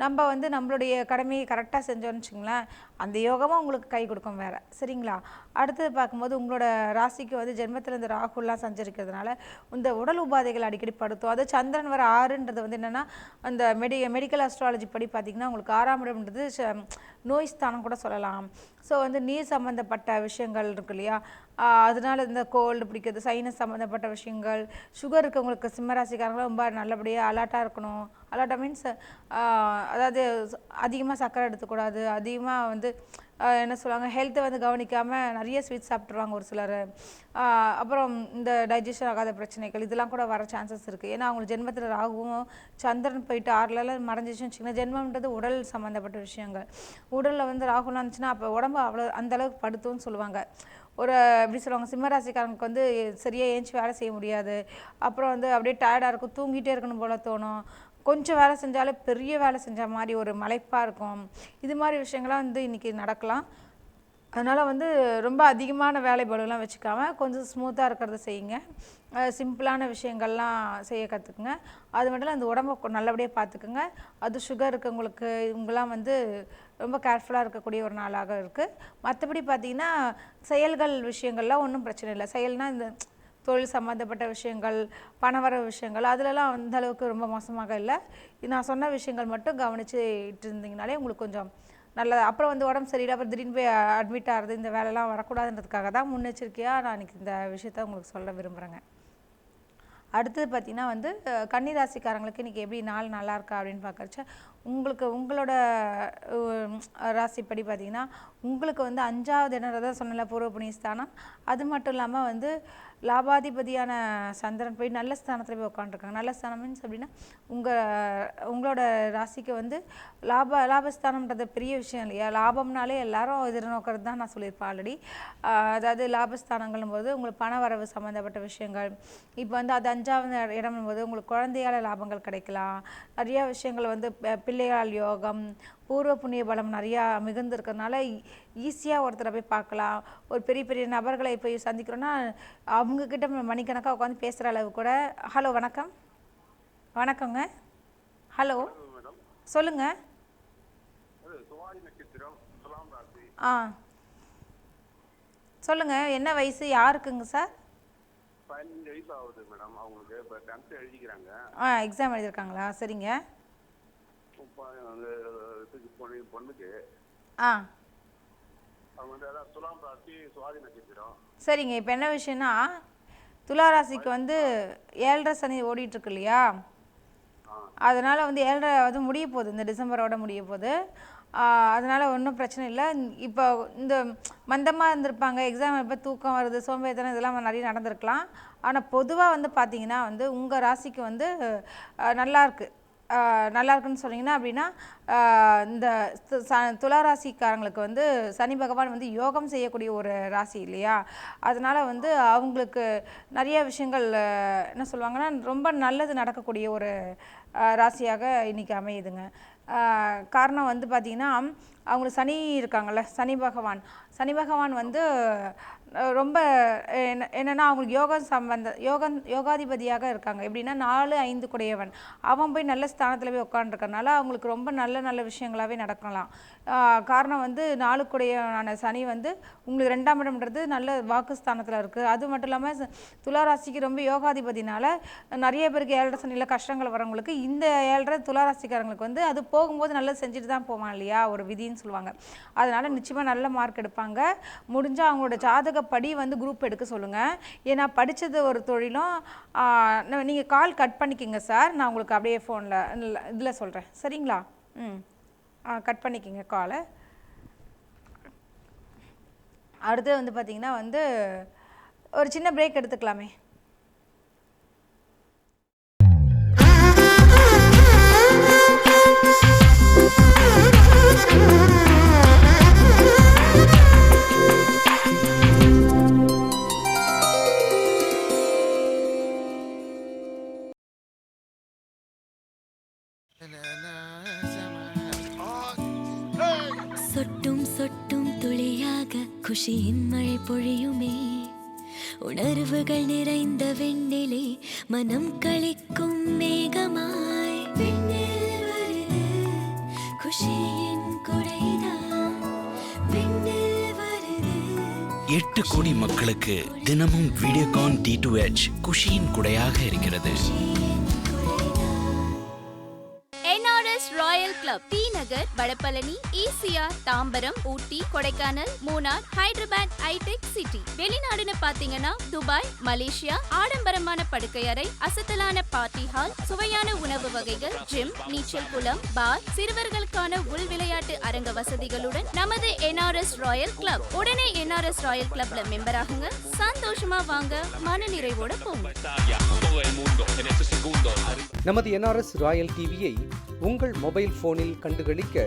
நம்ம வந்து நம்மளுடைய கடமையை கரெக்டாக செஞ்சோன்னு வச்சுங்களேன், அந்த யோகமும் உங்களுக்கு கை கொடுக்கும் வேறு. சரிங்களா? அடுத்தது பார்க்கும்போது உங்களோட ராசிக்கு வந்து ஜென்மத்தில் இந்த ராகுலாம் சஞ்சரிக்கிறதுனால இந்த உடல் உபாதைகள் அடிக்கடி படுத்தும். அது சந்திரன் வர 6ன்றது வந்து என்னென்னா அந்த மெடிக்கல் அஸ்ட்ராலஜி படி பார்த்திங்கன்னா உங்களுக்கு 6ஆம் இடம்ன்றது நோய் ஸ்தானம் கூட சொல்லலாம். ஸோ வந்து நீர் சம்மந்தப்பட்ட விஷயங்கள் இருக்கு இல்லையா, அதனால இந்த கோல்டு பிடிக்கிறது, சைனஸ் சம்மந்தப்பட்ட விஷயங்கள், சுகர் இருக்கவங்களுக்கு சிம்மராசிக்காரங்களும் ரொம்ப நல்லபடியாக அலர்ட்டாக இருக்கணும், அலாட்டா மீன்ஸ் அதாவது அதிகமாக சர்க்கரை எடுத்துக்கூடாது, அதிகமாக வந்து என்ன சொல்லுவாங்க ஹெல்த்தை வந்து கவனிக்காமல் நிறைய ஸ்வீட்ஸ் சாப்பிட்ருவாங்க ஒரு சிலர். அப்புறம் இந்த டைஜஷன் ஆகாத பிரச்சனைகள் இதெல்லாம் கூட வர சான்சஸ் இருக்குது. ஏன்னா அவங்க ஜென்மத்தில் ராகுவும் சந்திரன் போயிட்டு 6 மறைஞ்சிச்சுன்னு வச்சுக்கோங்க. ஜென்மம்ன்றது உடல் சம்மந்தப்பட்ட விஷயங்கள். உடலில் வந்து ராகுலாம் இருந்துச்சுன்னா அப்போ உடம்பு அவ்வளோ அந்தளவுக்கு படுத்தும்னு சொல்லுவாங்க. ஒரு எப்படி சொல்லுவாங்க, சிம்மராசிக்காரங்களுக்கு வந்து சரியாக ஏஞ்சி வேலை செய்ய முடியாது. அப்புறம் வந்து அப்படியே டயர்டாக இருக்கும், தூங்கிட்டே இருக்கணும் போல் தோணும். கொஞ்சம் வேலை செஞ்சாலே பெரிய வேலை செஞ்ச மாதிரி ஒரு மலைப்பாக இருக்கும். இது மாதிரி விஷயங்கள்லாம் வந்து இன்றைக்கி நடக்கலாம். அதனால் வந்து ரொம்ப அதிகமான வேலை பளுலாம் வச்சுக்காமல் கொஞ்சம் ஸ்மூத்தாக இருக்கிறத செய்யுங்க. சிம்பிளான விஷயங்கள்லாம் செய்ய கற்றுக்குங்க. அது மட்டும் இல்லை, அந்த உடம்பை நல்லபடியாக பார்த்துக்குங்க. அது சுகர் இருக்கவங்களுக்கு இவங்கெல்லாம் வந்து ரொம்ப கேர்ஃபுல்லாக இருக்கக்கூடிய ஒரு நாளாக இருக்குது. மற்றபடி பார்த்திங்கன்னா செயல்கள் விஷயங்கள்லாம் ஒன்றும் பிரச்சனை இல்லை. செயல்னால் இந்த தொழில் சம்மந்தப்பட்ட விஷயங்கள், பணவர விஷயங்கள் அதிலலாம் அந்த அளவுக்கு ரொம்ப மோசமாக இல்லை. நான் சொன்ன விஷயங்கள் மட்டும் கவனிச்சுட்டு இருந்தீங்கனாலே உங்களுக்கு கொஞ்சம் நல்லது. அப்புறம் வந்து உடம்பு சரியில்லை, அப்புறம் திடீர்னு போய் அட்மிட் ஆகிறது, இந்த வேலைலாம் வரக்கூடாதுன்றதுக்காக தான் முன்னெச்சரிக்கையாக நான் இன்றைக்கி இந்த விஷயத்த உங்களுக்கு சொல்ல விரும்புகிறேங்க. அடுத்தது பார்த்திங்கன்னா வந்து கன்னி ராசிக்காரங்களுக்கு இன்றைக்கி எப்படி நாள் நல்லா இருக்கா அப்படின்னு பார்க்குறச்ச உங்களுக்கு உங்களோட ராசிப்படி பார்த்திங்கன்னா உங்களுக்கு வந்து 5வது இடம் தான் சொன்னல பூர்வ புண்ணியஸ்தானம். அது மட்டும் இல்லாமல் வந்து லாபாதிபதியான சந்திரன் போய் நல்ல ஸ்தானத்தில் போய் உட்காந்துருக்காங்க. நல்ல ஸ்தானம் மீன்ஸ் அப்படின்னா உங்களோட ராசிக்கு வந்து லாபஸ்தானம்ன்றது பெரிய விஷயம் இல்லையா. லாபம்னாலே எல்லாரும் எதிர்நோக்கிறது தான் நான் சொல்லியிருப்பேன் ஆல்ரெடி. அதாவது லாபஸ்தானங்களும் போது உங்களுக்கு பண வரவு சம்மந்தப்பட்ட விஷயங்கள். இப்போ வந்து அது 5வது இடம் போது உங்களுக்கு குழந்தையால் லாபங்கள் கிடைக்கலாம். நிறையா விஷயங்கள் வந்து பிள்ளையால் யோகம், பூர்வ புண்ணிய பலம் நிறையா மிகுந்திருக்கிறதுனால ஈஸியாக ஒருத்தரை போய் பார்க்கலாம். ஒரு பெரிய பெரிய நபர்களை போய் சந்திக்கிறோன்னா அவங்கக்கிட்ட மணிக்கணக்காக உட்காந்து பேசுகிற அளவு கூட. ஹலோ வணக்கம். வணக்கங்க. ஹலோ சொல்லுங்கள். ஆ சொல்லுங்கள், என்ன வயசு, யாருக்குங்க சார்? 15 வயசு ஆகுது மேடம். அவங்களுக்கு இப்போ 10th எழுதிக்கிறாங்க. எக்ஸாம் எழுதியிருக்காங்களா? சரிங்க. பொண்ணுக்கு அவங்க வந்து அதான் துலாம் ராசி சுவாதி நட்சத்திரம். சரிங்க. இப்போ என்ன விஷயம்னா துலா ராசிக்கு வந்து 7.5 சனி ஓடிட்டுருக்கு இல்லையா. அதனால் வந்து 7.5 வந்து முடிய போகுது, இந்த டிசம்பரோட முடிய போகுது. அதனால் ஒன்றும் பிரச்சனை இல்லை. இப்போ இந்த மந்தமாக இருந்திருப்பாங்க, எக்ஸாம் இப்போ தூக்கம் வருது, சோம்பேறித்தனம் இதெல்லாம் நிறைய நடந்திருக்கலாம். ஆனால் பொதுவாக வந்து பார்த்திங்கன்னா வந்து உங்கள் ராசிக்கு வந்து நல்லாயிருக்கு. நல்லா இருக்குன்னு சொன்னீங்கன்னா அப்படின்னா இந்த துளாராசிக்காரங்களுக்கு வந்து சனி பகவான் வந்து யோகம் செய்யக்கூடிய ஒரு ராசி இல்லையா. அதனால் வந்து அவங்களுக்கு நிறைய விஷயங்கள் என்ன சொல்லுவாங்கன்னா ரொம்ப நல்லது நடக்கக்கூடிய ஒரு ராசியாக இன்றைக்கி அமையுதுங்க. காரணம் வந்து பார்த்திங்கன்னா அவங்களுக்கு சனி இருக்காங்கள்ல, சனி பகவான் வந்து ரொம்ப என்னென்னா அவங்களுக்கு யோகாதிபதியாக இருக்காங்க. எப்படின்னா 4, 5 குடையவன் அவன் போய் நல்ல ஸ்தானத்தில் போய் உட்காந்துருக்கறனால அவங்களுக்கு ரொம்ப நல்ல விஷயங்களாகவே நடக்கலாம். காரணம் வந்து 4 குடையவனான சனி வந்து உங்களுக்கு 2ஆம் இடம்ன்றது நல்ல வாக்குஸ்தானத்தில் இருக்குது. அது மட்டும் இல்லாமல் துளாராசிக்கு ரொம்ப யோகாதிபதினால நிறைய பேருக்கு 7.5 சனியில் கஷ்டங்கள் வரவங்களுக்கு இந்த 7.5 துளாராசிக்காரங்களுக்கு வந்து அது போகும்போது நல்லது செஞ்சுட்டு தான் போவான் இல்லையா, ஒரு விதின்னு சொல்லுவாங்க. அதனால் நிச்சயமாக நல்ல மார்க் எடுப்பாங்க. முடிஞ்சால் அவங்களோட ஜாதகப்படி வந்து குரூப் எடுக்க சொல்லுங்கள். ஏன்னா படித்தது ஒரு தொழிலும். நீங்கள் கால் கட் பண்ணிக்கிங்க சார், நான் உங்களுக்கு அப்படியே ஃபோனில் இதில் சொல்கிறேன் சரிங்களா. கட் பண்ணிக்கிங்க காலை. அடுத்து வந்து பார்த்திங்கன்னா வந்து ஒரு சின்ன பிரேக் எடுத்துக்கலாமே. சொட்டும் சொட்டும் துளியாக குஷியின் மழை பொழியுமே, உணர்வுகள் நிறைந்த வெண்ணிலே மனம் களிக்கும் மேகமாய் விண்ணில் வருது குஷியின் கொடைதான் விண்ணில் வருது. 8 கோடி மக்களுக்கு தினமும் வீடியோகான் D2H குஷியின் குடையாக இருக்கிறது. NRS ராயல் கிளப், டி நகர், வடபழனி, ஈசிஆர், தாம்பரம், ஊட்டி, கொடைக்கானல், மூணார், ஹைதராபாத், ஹைடெக் சிட்டி. வெளிநாடுன்னு பாத்தீங்கன்னா துபாய், மலேசியா. ஆடம்பரமான படுக்கை அறை, அசத்தலான பார்ட்டி ஹால், சுவையான உணவு வகைகள், ஜிம், நீச்சல் குளம், பார், சிறுவர்களுக்கான உள் விளையாட்டு அரங்க வசதிகளுடன் நமது NRS ராயல் கிளப். உடனே NRS ராயல் கிளப்ல மெம்பர் ஆகுங்க. சந்தோஷமா வாங்க, மன நிறைவோட போங்க. நமது என்ஆர்எஸ் ராயல் டிவியை உங்கள் மொபைல் ஃபோனில் கண்டுகளிக்க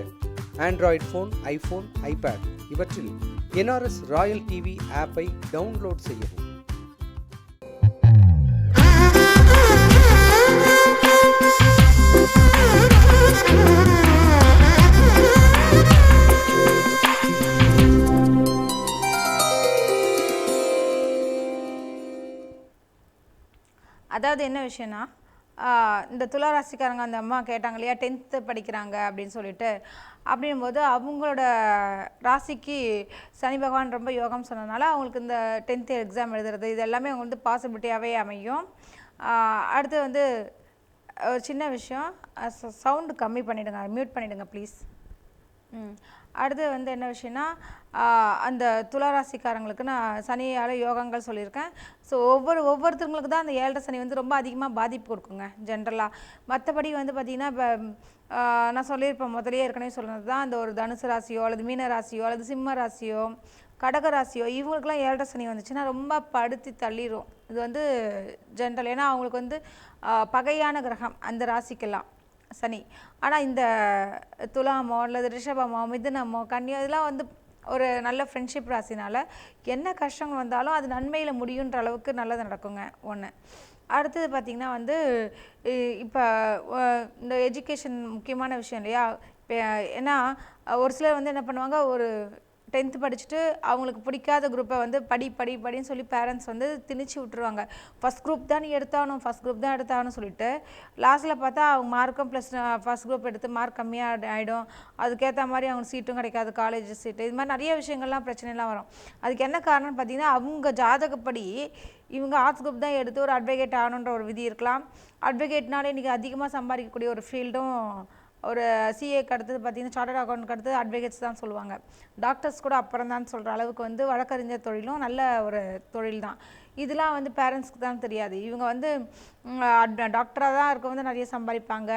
ஆண்ட்ராய்டு ஃபோன், ஐஃபோன், ஐபேட் இவற்றில் என்ஆர்எஸ் ராயல் டிவி ஆப்பை டவுன்லோட் செய்யவும். அதாவது என்ன விஷயம்னா, இந்த துளாராசிக்காரங்க அந்த அம்மா கேட்டாங்க இல்லையா, 10th படிக்கிறாங்க அப்படின்னு சொல்லிட்டு. அப்படின்போது அவங்களோட ராசிக்கு சனி பகவான் ரொம்ப யோகம் சொன்னதுனால அவங்களுக்கு இந்த 10th எக்ஸாம் எழுதுறது இது எல்லாமே அவங்க வந்து பாசிபிலிட்டியாகவே அமையும். அடுத்து வந்து ஒரு சின்ன விஷயம், சவுண்டு கம்மி பண்ணிவிடுங்க, மியூட் பண்ணிவிடுங்க ப்ளீஸ். அடுத்து வந்து என்ன விஷயம்னா, அந்த துளாராசிக்காரங்களுக்கு நான் சனியால் யோகங்கள் சொல்லியிருக்கேன். ஸோ ஒவ்வொருத்தவங்களுக்கு தான் அந்த 7.5 சனி வந்து ரொம்ப அதிகமாக பாதிப்பு கொடுக்குங்க ஜென்ரலாக. மற்றபடி வந்து பார்த்திங்கன்னா, இப்போ நான் சொல்லியிருப்பேன் முதலே ஏற்கனவே சொன்னது தான், அந்த ஒரு தனுசு ராசியோ அல்லது மீன ராசியோ அல்லது சிம்ம ராசியோ கடக ராசியோ இவங்களுக்குலாம் 7.5 சனி வந்துச்சுன்னா ரொம்ப படுத்தி தள்ளிடும். இது வந்து ஜென்ரல், ஏன்னா அவங்களுக்கு வந்து பகையான கிரகம் அந்த ராசிக்கெல்லாம் சனி. ஆனால் இந்த துலாமோ அல்லது ரிஷபமோ மிதுனமோ கன்னியோ இதெல்லாம் வந்து ஒரு நல்ல ஃப்ரெண்ட்ஷிப் ராசினால என்ன கஷ்டங்கள் வந்தாலும் அது நன்மையில் முடியுன்ற அளவுக்கு நல்லது நடக்குங்க ஒன்று. அடுத்தது பார்த்திங்கன்னா வந்து, இப்போ இந்த எஜுகேஷன் முக்கியமான விஷயம் இல்லையா. இப்போ ஏன்னா ஒரு சிலர் வந்து என்ன பண்ணுவாங்க, ஒரு 10th படிச்சுட்டு அவங்களுக்கு பிடிக்காத குரூப்பை வந்து படின்னு சொல்லி பேரண்ட்ஸ் வந்து திணிச்சு விட்டுருவாங்க. ஃபஸ்ட் குரூப் தான் ஃபஸ்ட் குரூப் தான் எடுத்தாகணும்னு சொல்லிட்டு லாஸ்ட்டில் பார்த்தா அவங்க மார்க்கும் ப்ளஸ் ஃபஸ்ட் குரூப் எடுத்து மார்க் கம்மியாக ஆகிடும். அதுக்கேற்ற மாதிரி அவங்க சீட்டும் கிடைக்காது, காலேஜ் சீட்டு, இது மாதிரி நிறைய விஷயங்கள்லாம் பிரச்சனைலாம் வரும். அதுக்கு என்ன காரணம்னு பார்த்தீங்கன்னா, அவங்க ஜாதகப்படி இவங்க ஆர்ட்ஸ் குரூப் தான் எடுத்து ஒரு அட்வொகேட் ஆகணுன்ற ஒரு விதி இருக்கலாம். அட்வொகேட்னாலே இன்றைக்கி அதிகமாக சம்பாதிக்கக்கூடிய ஒரு ஃபீல்டும் ஒரு சிஏக்கு அடுத்தது பார்த்திங்கன்னா சார்ட்டர்ட் அக்கௌண்ட்க்கு அடுத்தது அட்வொகேட்ஸ் தான் சொல்லுவாங்க. டாக்டர்ஸ் கூட அப்புறம் தான் சொல்கிற அளவுக்கு வந்து வழக்கறிஞர் தொழிலும் நல்ல ஒரு தொழில் தான். இதெல்லாம் வந்து பேரண்ட்ஸ்க்கு தான் தெரியாது. இவங்க வந்து டாக்டராக தான் இருக்க வந்து நிறைய சம்பாதிப்பாங்க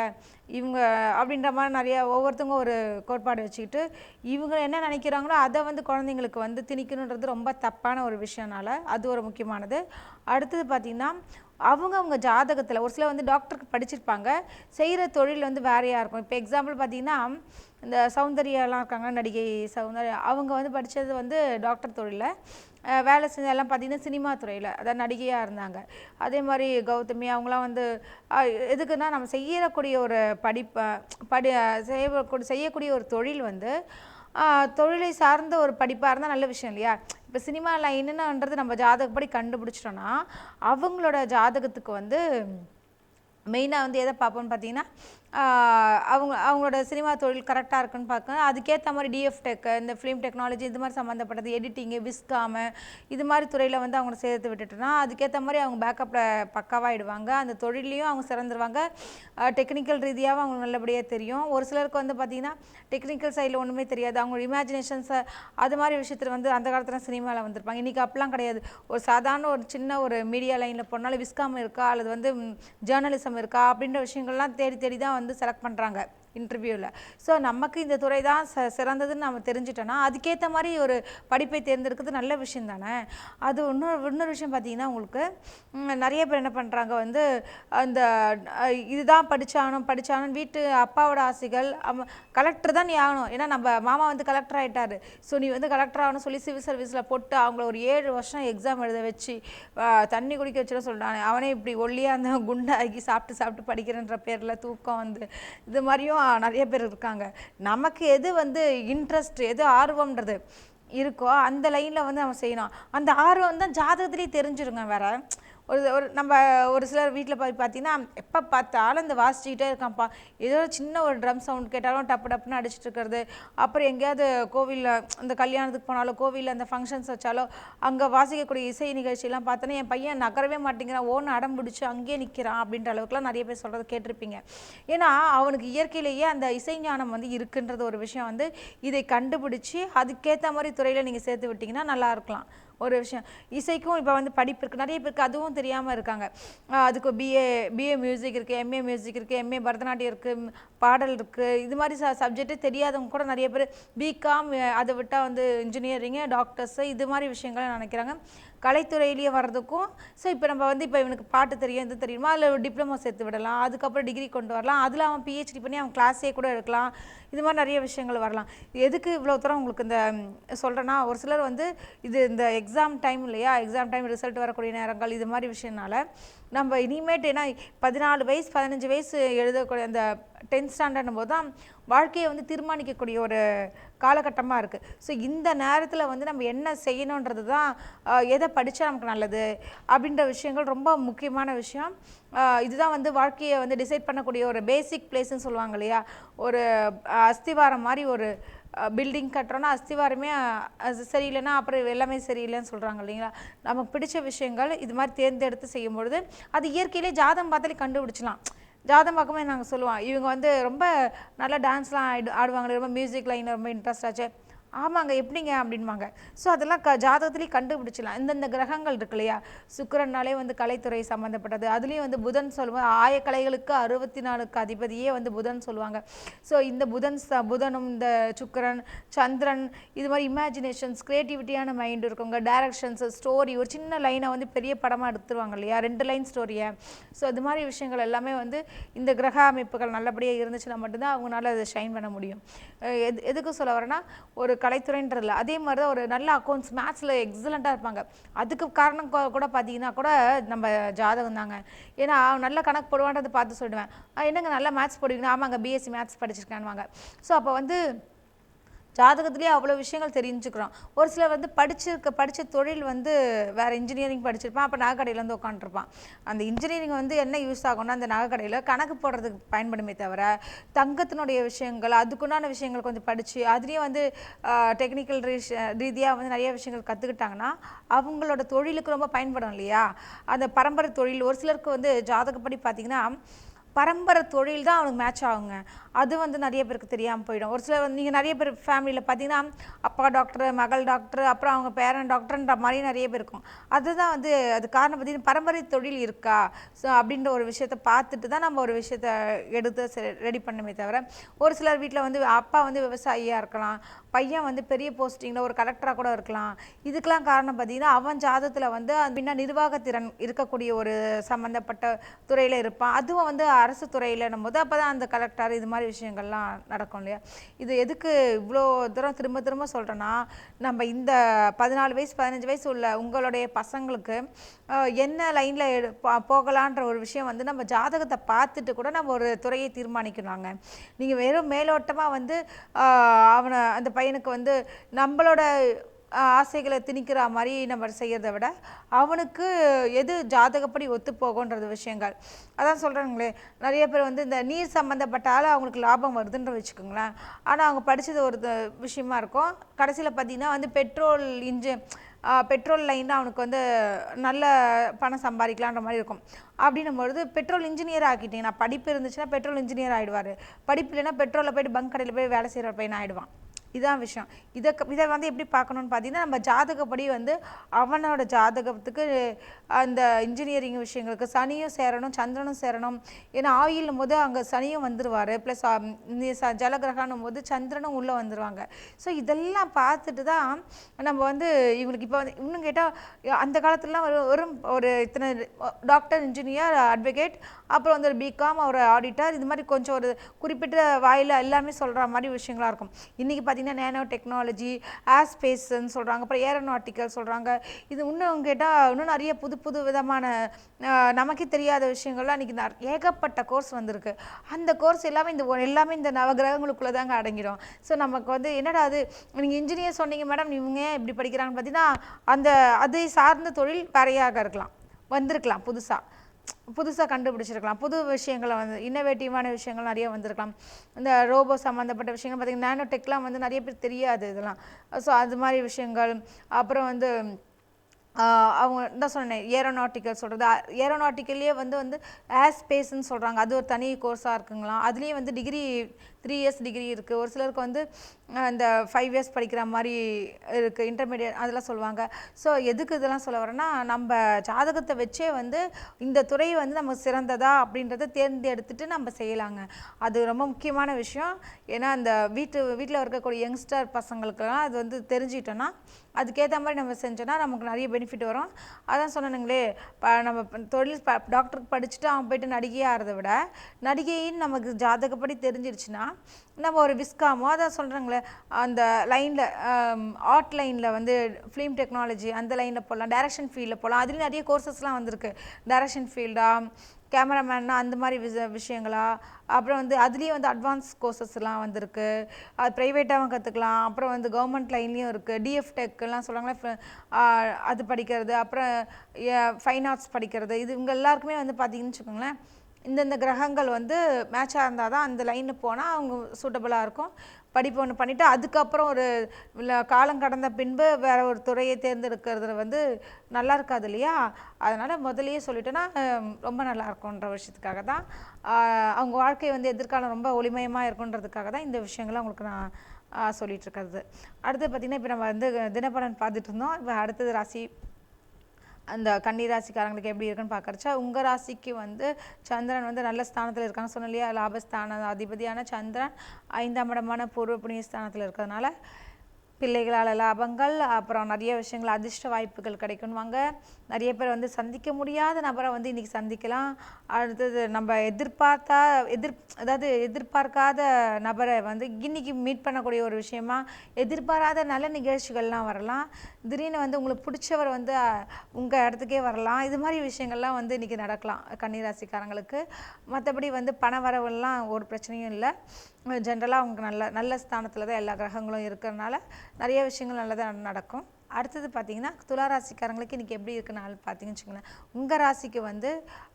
இவங்க அப்படின்ற மாதிரி நிறைய ஒவ்வொருத்தவங்க ஒரு கோட்பாடு வச்சுக்கிட்டு இவங்க என்ன நினைக்கிறாங்களோ அதை வந்து குழந்தைங்களுக்கு வந்து திணிக்கணுன்றது ரொம்ப தப்பான ஒரு விஷயம்னால அது ஒரு முக்கியமானது. அடுத்தது பார்த்திங்கன்னா, அவங்க ஜாதகத்தில் ஒரு சில வந்து டாக்டருக்கு படிச்சிருப்பாங்க, செய்கிற தொழில் வந்து வேறையாக இருக்கும். இப்போ எக்ஸாம்பிள் பார்த்திங்கன்னா, இந்த சௌந்தர்யாலாம் இருக்காங்க, நடிகை சௌந்தர்யா, அவங்க வந்து படித்தது வந்து டாக்டர் தொழிலில், வேலை செஞ்சதெல்லாம் பார்த்திங்கன்னா சினிமா துறையில், அதாவது நடிகையாக இருந்தாங்க. அதே மாதிரி கௌதமி அவங்களாம் வந்து எதுக்குன்னா, நம்ம செய்யக்கூடிய ஒரு செய்யக்கூடிய ஒரு தொழில் வந்து தொழிலை சார்ந்த ஒரு படிப்பாக இருந்தால் நல்ல விஷயம் இல்லையா. இப்போ சினிமா லைனுன்றது நம்ம ஜாதகப்படி கண்டுபிடிச்சிட்டோன்னா அவங்களோட ஜாதகத்துக்கு வந்து மெயினாக வந்து எதை பார்ப்போன்னு பார்த்தீங்கன்னா, அவங்களோட சினிமா தொழில் கரெக்டாக இருக்குன்னு பார்க்க, அதுக்கேற்ற மாதிரி டிஎஃப் டெக், இந்த ஃபிலிம் டெக்னாலஜி இது மாதிரி சம்மந்தப்பட்டது, எடிட்டிங்கு, விஸ்காமு இது மாதிரி துறையில் வந்து அவங்கள சேர்த்து விட்டுட்டோன்னா அதுக்கேற்ற மாதிரி அவங்க பேக்கப்பில் பக்காவாகிடுவாங்க. அந்த தொழிலையும் அவங்க சிறந்துருவாங்க. டெக்னிக்கல் ரீதியாகவும் அவங்க நல்லபடியாக தெரியும். ஒரு சிலருக்கு வந்து பார்த்திங்கன்னா டெக்னிக்கல் சைடில் ஒன்றுமே தெரியாது, அவங்க இமேஜினேஷன்ஸை அது மாதிரி விஷயத்தில் வந்து அந்த காலத்தில் சினிமாவில் வந்திருப்பாங்க. இன்றைக்கி அப்படிலாம் கிடையாது. ஒரு சாதாரண ஒரு சின்ன ஒரு மீடியா லைனில் போனாலும் விஸ்காம் இருக்கா அல்லது வந்து ஜேர்னலிசம் இருக்கா அப்படின்ற விஷயங்கள்லாம் தேடி தான் வந்து செலக்ட் பண்ணுறாங்க இன்டர்வியூவில். ஸோ நமக்கு இந்த துறை தான் சிறந்ததுன்னு நம்ம தெரிஞ்சிட்டோன்னா அதுக்கேற்ற மாதிரி ஒரு படிப்பை தேர்ந்தெடுக்கிறது நல்ல விஷயம் தானே. அது இன்னொரு விஷயம் பார்த்திங்கன்னா, உங்களுக்கு நிறைய பேர் என்ன பண்ணுறாங்க வந்து அந்த இதுதான் படித்தானும் வீட்டு அப்பாவோட ஆசைகள், கலெக்டர் தான் நீ ஆகணும், ஏன்னா நம்ம மாமா வந்து கலெக்டர் ஆகிட்டாரு, ஸோ நீ வந்து கலெக்டர் ஆகணும் சொல்லி சிவில் சர்வீஸில் போட்டு அவங்கள ஒரு 7 வருஷம் எக்ஸாம் எழுத வச்சு தண்ணி குடிக்க வச்சுன்னு சொல்லிட்டாங்க. அவனே இப்படி ஒல்லியாக அந்த குண்டாகி சாப்பிட்டு படிக்கிறன்ற பேரில் தூக்கம் வந்து இது மாதிரியும் நிறைய பேர் இருக்காங்க. நமக்கு எது வந்து இன்ட்ரெஸ்ட், எது ஆர்வம்ன்றது இருக்கோ அந்த லைனில் வந்து நம்ம செய்யணும். அந்த ஆர்வம் தான் ஜாதகத்திலே தெரிஞ்சிருங்க. வேற ஒரு ஒரு நம்ம ஒரு சிலர் வீட்டில் போய் பார்த்தீங்கன்னா எப்போ பார்த்தாலும் இந்த வாசிச்சுக்கிட்டே இருக்கான்ப்பா, ஏதோ சின்ன ஒரு ட்ரம் சவுண்ட் கேட்டாலும் டப்பு டப்புன்னு அடிச்சுட்டு இருக்கிறது. அப்புறம் எங்கேயாவது கோவிலில் இந்த கல்யாணத்துக்கு போனாலும் கோவிலில் அந்த ஃபங்க்ஷன்ஸ் வச்சாலும் அங்கே வாசிக்கக்கூடிய இசை நிகழ்ச்சியெல்லாம் பார்த்தோன்னா என் பையன் நகரவே மாட்டேங்கிறான், ஓன்னு அடம் பிடிச்சி அங்கேயே நிற்கிறான் அப்படின்ற அளவுக்குலாம் நிறைய பேர் சொல்கிறது கேட்டிருப்பீங்க. ஏன்னா அவனுக்கு இயற்கையிலேயே அந்த இசை ஞானம் வந்து இருக்குன்றது ஒரு விஷயம் வந்து இதை கண்டுபிடிச்சி அதுக்கேற்ற மாதிரி துறையில் நீங்கள் சேர்த்து விட்டிங்கன்னா நல்லா இருக்கலாம். ஒரு விஷயம் இசைக்கும் இப்போ வந்து படிப்பு இருக்குது, நிறைய பேருக்கு அதுவும் தெரியாமல் இருக்காங்க. அதுக்கு பிஏ மியூசிக் இருக்குது, எம்ஏ மியூசிக் இருக்குது, எம்ஏ பரதநாட்டியம் இருக்குது, பாடல் இருக்குது. இது மாதிரி சப்ஜெக்டே தெரியாதவங்க கூட நிறைய பேர் பிகாம் அதை விட்டால் வந்து இன்ஜினியரிங்கு, டாக்டர்ஸு இது மாதிரி விஷயங்களை நினைக்கிறாங்க. கலைத்துறையிலேயே வர்றதுக்கும் ஸோ இப்போ நம்ம வந்து இப்போ இவனுக்கு பாட்டு தெரியும், இது தெரியுமா, அதில் ஒரு டிப்ளமோ சேர்த்து விடலாம், அதுக்கப்புறம் டிகிரி கொண்டு வரலாம், அதில் அவன் பிஹெச்டி பண்ணி அவன் கிளாஸே கூட எடுக்கலாம். இது மாதிரி நிறைய விஷயங்கள் வரலாம். எதுக்கு இவ்வளோ தூரம் உங்களுக்கு இந்த சொல்கிறேன்னா, ஒரு சிலர் வந்து இது இந்த எக்ஸாம் டைம் இல்லையா, எக்ஸாம் டைம் ரிசல்ட் வரக்கூடிய நேரங்கள் இது மாதிரி விஷயம்னால நம்ம இனிமேட்டு ஏன்னா 14 வயசு 15 வயசு எழுதக்கூடிய அந்த 10th ஸ்டாண்டர்டும் போது தான் வாழ்க்கையை வந்து தீர்மானிக்கக்கூடிய ஒரு காலகட்டமாக இருக்குது. ஸோ இந்த நேரத்தில் வந்து நம்ம என்ன செய்யணுன்றது தான் எதை படித்தா நமக்கு நல்லது அப்படின்ற விஷயங்கள் ரொம்ப முக்கியமான விஷயம். இதுதான் வந்து வாழ்க்கையை வந்து டிசைட் பண்ணக்கூடிய ஒரு பேசிக் பிளேஸ்ன்னு சொல்லுவாங்க இல்லையா, ஒரு அஸ்திவாரம் மாதிரி. ஒரு பில்டிங் கட்டுறோன்னா அஸ்திவாரமே அது சரியில்லைன்னா அப்புறம் எல்லாமே சரியில்லைன்னு சொல்கிறாங்க இல்லைங்களா. நமக்கு பிடிச்ச விஷயங்கள் இது மாதிரி தேர்ந்தெடுத்து செய்யும்பொழுது அது இயற்கையிலே ஜாதகம் பார்த்தாலே கண்டுபிடிச்சலாம். ஜாதகம் பார்க்கும்போது நாங்கள் சொல்லுவோம், இவங்க வந்து ரொம்ப நல்லா டான்ஸ்லாம் ஆடுவாங்க, ரொம்ப மியூசிக் லைன் ரொம்ப இன்ட்ரெஸ்ட் ஆச்சு. ஆமாங்க எப்படிங்க அப்படின்வாங்க. ஸோ அதெல்லாம் ஜாதகத்துலேயும் கண்டுபிடிச்சிடலாம். இந்தந்த கிரகங்கள் இருக்கு இல்லையா, சுக்கிரனாலே வந்து கலைத்துறை சம்மந்தப்பட்டது, அதுலேயும் வந்து புதன் சொல்லுவாங்க, ஆயக்கலைகளுக்கு 64க்கு அதிபதியே வந்து புதன் சொல்லுவாங்க. ஸோ இந்த புதனும் இந்த சுக்கிரன் சந்திரன் இது மாதிரி இமேஜினேஷன்ஸ் க்ரியேட்டிவிட்டியான மைண்ட் இருக்குங்க, டைரக்ஷன்ஸ் ஸ்டோரி ஒரு சின்ன லைனை வந்து பெரிய படமாக எடுத்துருவாங்க இல்லையா, 2 லைன் ஸ்டோரியை. ஸோ இது மாதிரி விஷயங்கள் எல்லாமே வந்து இந்த கிரக அமைப்புகள் நல்லபடியாக இருந்துச்சுன்னா மட்டும்தான் அவங்களால அதை ஷைன் பண்ண முடியும். எதுக்கு சொல்ல வரேன்னா, ஒரு கலைத்துறைன்றதில்ல, அதே மாதிரி தான் ஒரு நல்ல அக்கௌண்ட்ஸ் மேத்ஸில் எக்ஸலண்ட்டாக இருப்பாங்க. அதுக்கு காரணம் கூட பார்த்தீங்கன்னா கூட நம்ம ஜாதகம் தாங்க. ஏன்னா நல்ல கணக்கு போடுவான்றதை பார்த்து சொல்லிடுவேன், என்னங்க நல்லா மேத்ஸ் போடுவீங்கன்னா, ஆமாங்க பிஎஸ்சி மேத்ஸ் படிச்சிருக்கானுவாங்க. ஸோ அப்போ வந்து ஜாதகத்துலேயே அவ்வளோ விஷயங்கள் தெரிஞ்சுக்கிறோம். ஒரு சிலர் வந்து படித்த தொழில் வந்து வேறு இன்ஜினியரிங் படிச்சிருப்பான், அப்போ நகைக்கடையில் வந்து உட்காந்துருப்பான். அந்த இன்ஜினியரிங் வந்து என்ன யூஸ் ஆகும்னா அந்த நகைக்கடையில் கணக்கு போடுறதுக்கு பயன்படுமே தவிர தங்கத்தினுடைய விஷயங்கள் அதுக்குண்டான விஷயங்கள் கொஞ்சம் படித்து அதுலேயும் வந்து டெக்னிக்கல் ரீதியாக வந்து நிறைய விஷயங்கள் கற்றுக்கிட்டாங்கன்னா அவங்களோட தொழிலுக்கு ரொம்ப பயன்படும் இல்லையா. அந்த பரம்பரை தொழில் ஒரு சிலருக்கு வந்து ஜாதகப்படி பார்த்திங்கன்னா பரம்பரை தொழில் தான் அவனுக்கு மேட்ச் ஆகுங்க. அது வந்து நிறைய பேருக்கு தெரியாமல் போயிடும். ஒரு சிலர் வந்து நீங்கள் நிறைய பேர் ஃபேமிலியில் பார்த்தீங்கன்னா அப்பா டாக்டர், மகள் டாக்டர், அப்புறம் அவங்க பேரன் டாக்டர்ன்ற மாதிரி நிறைய பேர் இருக்கும். அதுதான் வந்து அது காரணம் பார்த்தீங்கன்னா பரம்பரை தொழில் இருக்கா ஸோ அப்படின்ற ஒரு விஷயத்தை பார்த்துட்டு தான் நம்ம ஒரு விஷயத்தை எடுத்து ரெடி பண்ணமே தவிர, ஒரு சிலர் வீட்டில் வந்து அப்பா வந்து விவசாயியாக இருக்கலாம், பையன் வந்து பெரிய போஸ்டிங்கில் ஒரு கலெக்டராக கூட இருக்கலாம். இதுக்கெல்லாம் காரணம் பார்த்தீங்கன்னா அவன் ஜாதகத்தில் வந்து பின்ன நிர்வாகத்திறன் இருக்கக்கூடிய ஒரு சம்மந்தப்பட்ட துறையில் இருப்பான். அதுவும் வந்து அரசு துறையில்னும் போது அப்போ தான் அந்த கலெக்டர் இது மாதிரி விஷயங்கள்லாம் நடக்கும் இல்லையா. இது எதுக்கு இவ்வளோ தூரம் திரும்ப திரும்ப சொல்கிறேன்னா, நம்ம இந்த 14 வயசு 15 வயசு உள்ள உங்களுடைய பசங்களுக்கு என்ன லைனில் போகலான்ற ஒரு விஷயம் வந்து நம்ம ஜாதகத்தை பார்த்துட்டு கூட நம்ம ஒரு துறையை தீர்மானிக்கலாங்க. நீங்கள் வெறும் மேலோட்டமாக வந்து அவனை அந்த பையனுக்கு வந்து நம்மளோட ஆசைகளை திணிக்கிற மாதிரி நம்ம செய்கிறத விட அவனுக்கு எது ஜாதகப்படி ஒத்து போகுன்றது விஷயங்கள். அதான் சொல்கிறாங்களே, நிறைய பேர் வந்து இந்த நீர் சம்மந்தப்பட்டாலும் அவங்களுக்கு லாபம் வருதுன்ற வச்சுக்கோங்களேன். ஆனால் அவங்க படித்தது ஒரு விஷயமா இருக்கும், கடைசியில் பார்த்திங்கன்னா வந்து பெட்ரோல் லைனில் அவனுக்கு வந்து நல்ல பணம் சம்பாதிக்கலான்ற மாதிரி இருக்கும். அப்படின்னும்பொழுது பெட்ரோல் இன்ஜினியர் ஆக்கிட்டீங்கன்னா, படிப்பு இருந்துச்சுன்னா பெட்ரோல் இன்ஜினியர் ஆகிடுவார், படிப்பு இல்லைன்னா பெட்ரோலில் போய்ட்டு பங்க் கடையில் போய் வேலை செய்கிற பையன் ஆகிடுவான். இதான் விஷயம். இதை வந்து எப்படி பார்க்கணுன்னு பார்த்தீங்கன்னா, நம்ம ஜாதகப்படி வந்து அவனோட ஜாதகத்துக்கு அந்த இன்ஜினியரிங் விஷயங்களுக்கு சனியும் சேரணும் சந்திரனும் சேரணும். ஏன்னா ஆயிலும் போது அங்கே சனியும் வந்துடுவார், ப்ளஸ் ஜலகிரகணும் போது சந்திரனும் உள்ளே வந்துடுவாங்க. ஸோ இதெல்லாம் பார்த்துட்டு தான் நம்ம வந்து இவங்களுக்கு இப்போ வந்து இன்னும் கேட்டால் அந்த காலத்துலலாம் ஒரு இத்தனை டாக்டர், இன்ஜினியர், அட்வொகேட், அப்புறம் வந்து ஒரு பிகாம், ஒரு ஆடிட்டர், இது மாதிரி கொஞ்சம் ஒரு குறிப்பிட்ட வாயில் எல்லாமே சொல்கிற மாதிரி விஷயங்களாக இருக்கும். இன்றைக்கி பார்த்திங்கன்னா நேனோ டெக்னாலஜி, ஏர்ஸ்பேஸ்ன்னு சொல்கிறாங்க, அப்புறம் ஏரோநாட்டிக்கல் சொல்கிறாங்க. இது இன்னும் கேட்டால் இன்னும் நிறைய புது விதமான நமக்கே தெரியாத விஷயங்கள்லாம் இன்றைக்கி ஏகப்பட்ட கோர்ஸ் வந்திருக்கு. அந்த கோர்ஸ் எல்லாமே இந்த நவகிரகங்களுக்குள்ளே தாங்க அடங்கிடும். ஸோ நமக்கு வந்து என்னடா அது நீங்கள் இன்ஜினியர் சொன்னீங்க மேடம், இவங்க இப்படி படிக்கிறாங்கன்னு பார்த்தீங்கன்னா அதை சார்ந்த தொழில் வேறையாக இருக்கலாம். வந்திருக்கலாம் புதுசாக கண்டுபிடிச்சிருக்கலாம். புது விஷயங்களை வந்து இன்னோவேட்டிவான விஷயங்கள் நிறைய வந்திருக்கலாம். இந்த ரோபோ சம்மந்தப்பட்ட விஷயங்கள் பார்த்திங்கன்னா நானோ டெக்லாம் வந்து நிறைய பேர் தெரியாது இதெல்லாம். ஸோ அது மாதிரி விஷயங்கள். அப்புறம் வந்து அவங்க தான் சொன்னேன் ஏரோநாட்டிக்கல் சொல்கிறது. ஏரோநாட்டிக்கல்லையே வந்து ஏர்ஸ்பேஸ்ன்னு சொல்கிறாங்க. அது ஒரு தனி கோர்ஸாக இருக்குங்களாம். அதுலேயே வந்து டிகிரி 3 இயர்ஸ் டிகிரி இருக்குது. ஒரு சிலருக்கு வந்து இந்த 5 இயர்ஸ் படிக்கிற மாதிரி இருக்குது, இன்டர்மீடியட் அதெல்லாம் சொல்லுவாங்க. ஸோ எதுக்கு இதெல்லாம் சொல்ல வரேன்னா, நம்ம ஜாதகத்தை வச்சே வந்து இந்த துறை வந்து நமக்கு சிறந்ததா அப்படின்றத தேர்ந்தெடுத்துட்டு நம்ம செய்யலாங்க. அது ரொம்ப முக்கியமான விஷயம். ஏன்னா அந்த வீட்டில் இருக்கக்கூடிய யங்ஸ்டர் பசங்களுக்கெல்லாம் அது வந்து தெரிஞ்சிட்டோன்னா அதுக்கேற்ற மாதிரி நம்ம செஞ்சோன்னா நமக்கு நிறைய பெனிஃபிட் வரும். அதான் சொன்னனுங்களே, நம்ம தொழில் டாக்டருக்கு படிச்சுட்டு அவன் போய்ட்டு நடிகையாக ஆகிறத விட நடிகைன்னு நமக்கு ஜாதகப்படி தெரிஞ்சிருச்சுன்னா நம்ம ஒரு விஸ்காமோ அதான் சொல்கிறாங்களே அந்த லைனில் ஆர்ட் லைனில் வந்து ஃபிலிம் டெக்னாலஜி அந்த லைனில் போகலாம், டைரக்ஷன் ஃபீல்டில் போகலாம். அதுலேயும் நிறைய கோர்சஸ்லாம் வந்திருக்கு. டைரக்ஷன் ஃபீல்டாக கேமராமேன்னா அந்த மாதிரி விஷயங்களா. அப்புறம் வந்து அதுலேயும் வந்து அட்வான்ஸ் கோர்சஸ்லாம் வந்திருக்கு. அது ப்ரைவேட்டாகவும் கற்றுக்கலாம். அப்புறம் வந்து கவர்மெண்ட் லைன்லேயும் இருக்குது. டிஎஃப் டெக்லாம் சொல்கிறாங்களே அது படிக்கிறது. அப்புறம் ஃபைன் ஆர்ட்ஸ் படிக்கிறது. இது இவங்க எல்லாருக்குமே வந்து பார்த்திங்கன்னு வச்சுக்கோங்களேன், இந்தந்த கிரகங்கள் வந்து மேட்சாக இருந்தால் தான் அந்த லைனில் போனால் அவங்க சூட்டபுளாக இருக்கும். படிப்பு ஒன்று பண்ணிவிட்டு அதுக்கப்புறம் ஒரு காலம் கடந்த பின்பு வேறு ஒரு துறையை தேர்ந்தெடுக்கிறது வந்து நல்லா இருக்காது இல்லையா. அதனால் முதலையே சொல்லிட்டேன்னா ரொம்ப நல்லா இருக்குன்ற விஷயத்துக்காக தான், அவங்க வாழ்க்கை வந்து எதிர்காலம் ரொம்ப ஒளிமயமாக இருக்குன்றதுக்காக தான் இந்த விஷயங்களை உங்களுக்கு நான் சொல்லிகிட்டு இருக்கிறது. அடுத்து பார்த்திங்கன்னா இப்போ நம்ம வந்து தினப்பலன் பார்த்துட்டு இருந்தோம். இப்போ அடுத்தது ராசி அந்த கன்னி ராசிக்காரங்களுக்கு எப்படி இருக்குன்னு பார்க்கறச்சா, உங்கள் ராசிக்கு வந்து சந்திரன் வந்து நல்ல ஸ்தானத்தில் இருக்காங்க சொன்னோம் இல்லையா. லாபஸ்தான அதிபதியான சந்திரன் 5ஆம் இடமான பூர்வ புண்ணிய ஸ்தானத்தில் இருக்கிறதுனால பிள்ளைகளால் லாபங்கள், அப்புறம் நிறைய விஷயங்கள் அதிர்ஷ்ட வாய்ப்புகள் கிடைக்கணுவாங்க. நிறைய பேர் வந்து சந்திக்க முடியாத நபரை வந்து இன்றைக்கி சந்திக்கலாம். அடுத்தது நம்ம எதிர்பார்க்காத நபரை வந்து இன்றைக்கி மீட் பண்ணக்கூடிய ஒரு விஷயமா எதிர்பாராத நல்ல நிகழ்ச்சிகள்லாம் வரலாம். திடீர்னு வந்து உங்களுக்கு பிடிச்சவர் வந்து உங்கள் இடத்துக்கே வரலாம். இது மாதிரி விஷயங்கள்லாம் வந்து இன்றைக்கி நடக்கலாம் கன்னிராசிக்காரங்களுக்கு. மற்றபடி வந்து பண வரவுலாம் ஒரு பிரச்சனையும் இல்லை. ஜென்ரலாக அவங்க நல்ல ஸ்தானத்தில் தான் எல்லா கிரகங்களும் இருக்கிறதுனால நிறைய விஷயங்கள் நல்லதாக நடக்கும். அடுத்தது பார்த்திங்கன்னா துளாராசிக்காரங்களுக்கு இன்றைக்கி எப்படி இருக்குன்னு பார்த்தீங்கன்னு வச்சுக்கோங்களேன். உங்கள் ராசிக்கு வந்து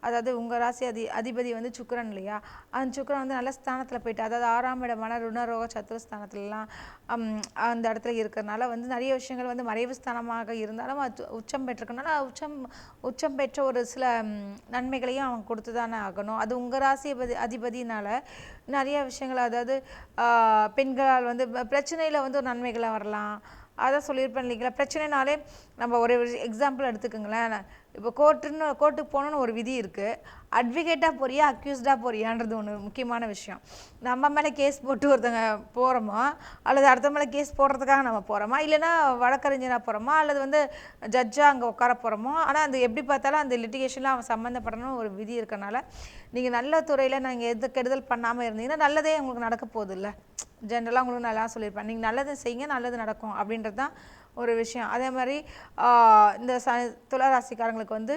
அதாவது உங்கள் ராசி அதிபதி வந்து சுக்கிரன் இல்லையா. அந்த சுக்கிரன் வந்து நல்ல ஸ்தானத்தில் போயிட்டு, அதாவது 6ஆம் இடமான ருணரோக சத்துருஸ்தானத்துலலாம் அந்த இடத்துல இருக்கிறதுனால வந்து நிறைய விஷயங்கள் வந்து மறைவு ஸ்தானமாக இருந்தாலும் அது உச்சம் பெற்றிருக்கனால உச்சம் பெற்ற ஒரு சில நன்மைகளையும் அவங்க கொடுத்து தானே ஆகணும். அது உங்கள் ராசி அதிபதினால நிறைய விஷயங்கள், அதாவது பெண்களால் வந்து பிரச்சனையில் வந்து ஒரு நன்மைகளை வரலாம். அதான் சொல்லியிருப்பேன் இல்லைங்களா. பிரச்சனைனாலே நம்ம ஒரு எக்ஸாம்பிள் எடுத்துக்கோங்களேன். இப்போ கோர்ட்டுக்கு போகணுன்னு ஒரு விதி இருக்குது. அட்வொகேட்டாக போறியா அக்யூஸ்டாக போறியான்றது ஒன்று முக்கியமான விஷயம். நம்ம மேலே கேஸ் போட்டு ஒருத்தங்க போகிறோமா, அல்லது அடுத்த மேலே கேஸ் போடுறதுக்காக நம்ம போகிறோமா, இல்லைனா வழக்கறிஞராக போகிறோமா, அல்லது வந்து ஜட்ஜாக அங்கே உட்கார போகிறோமோ. ஆனால் அது எப்படி பார்த்தாலும் அந்த லிட்டிகேஷனில் அவன் சம்மந்தப்படணும் ஒரு விதி இருக்கனால நீங்கள் நல்ல துறையில் நீங்கள் எது கெடுதல் பண்ணாமல் இருந்தீங்கன்னா நல்லதே உங்களுக்கு நடக்க போகுது இல்லை. ஜென்ரலாக உங்களுக்கு நல்லா சொல்லியிருப்பேன், நீங்கள் நல்லது செய்யுங்க நல்லது நடக்கும் அப்படின்றது தான் ஒரு விஷயம். அதே மாதிரி இந்த துளாராசிக்காரங்களுக்கு வந்து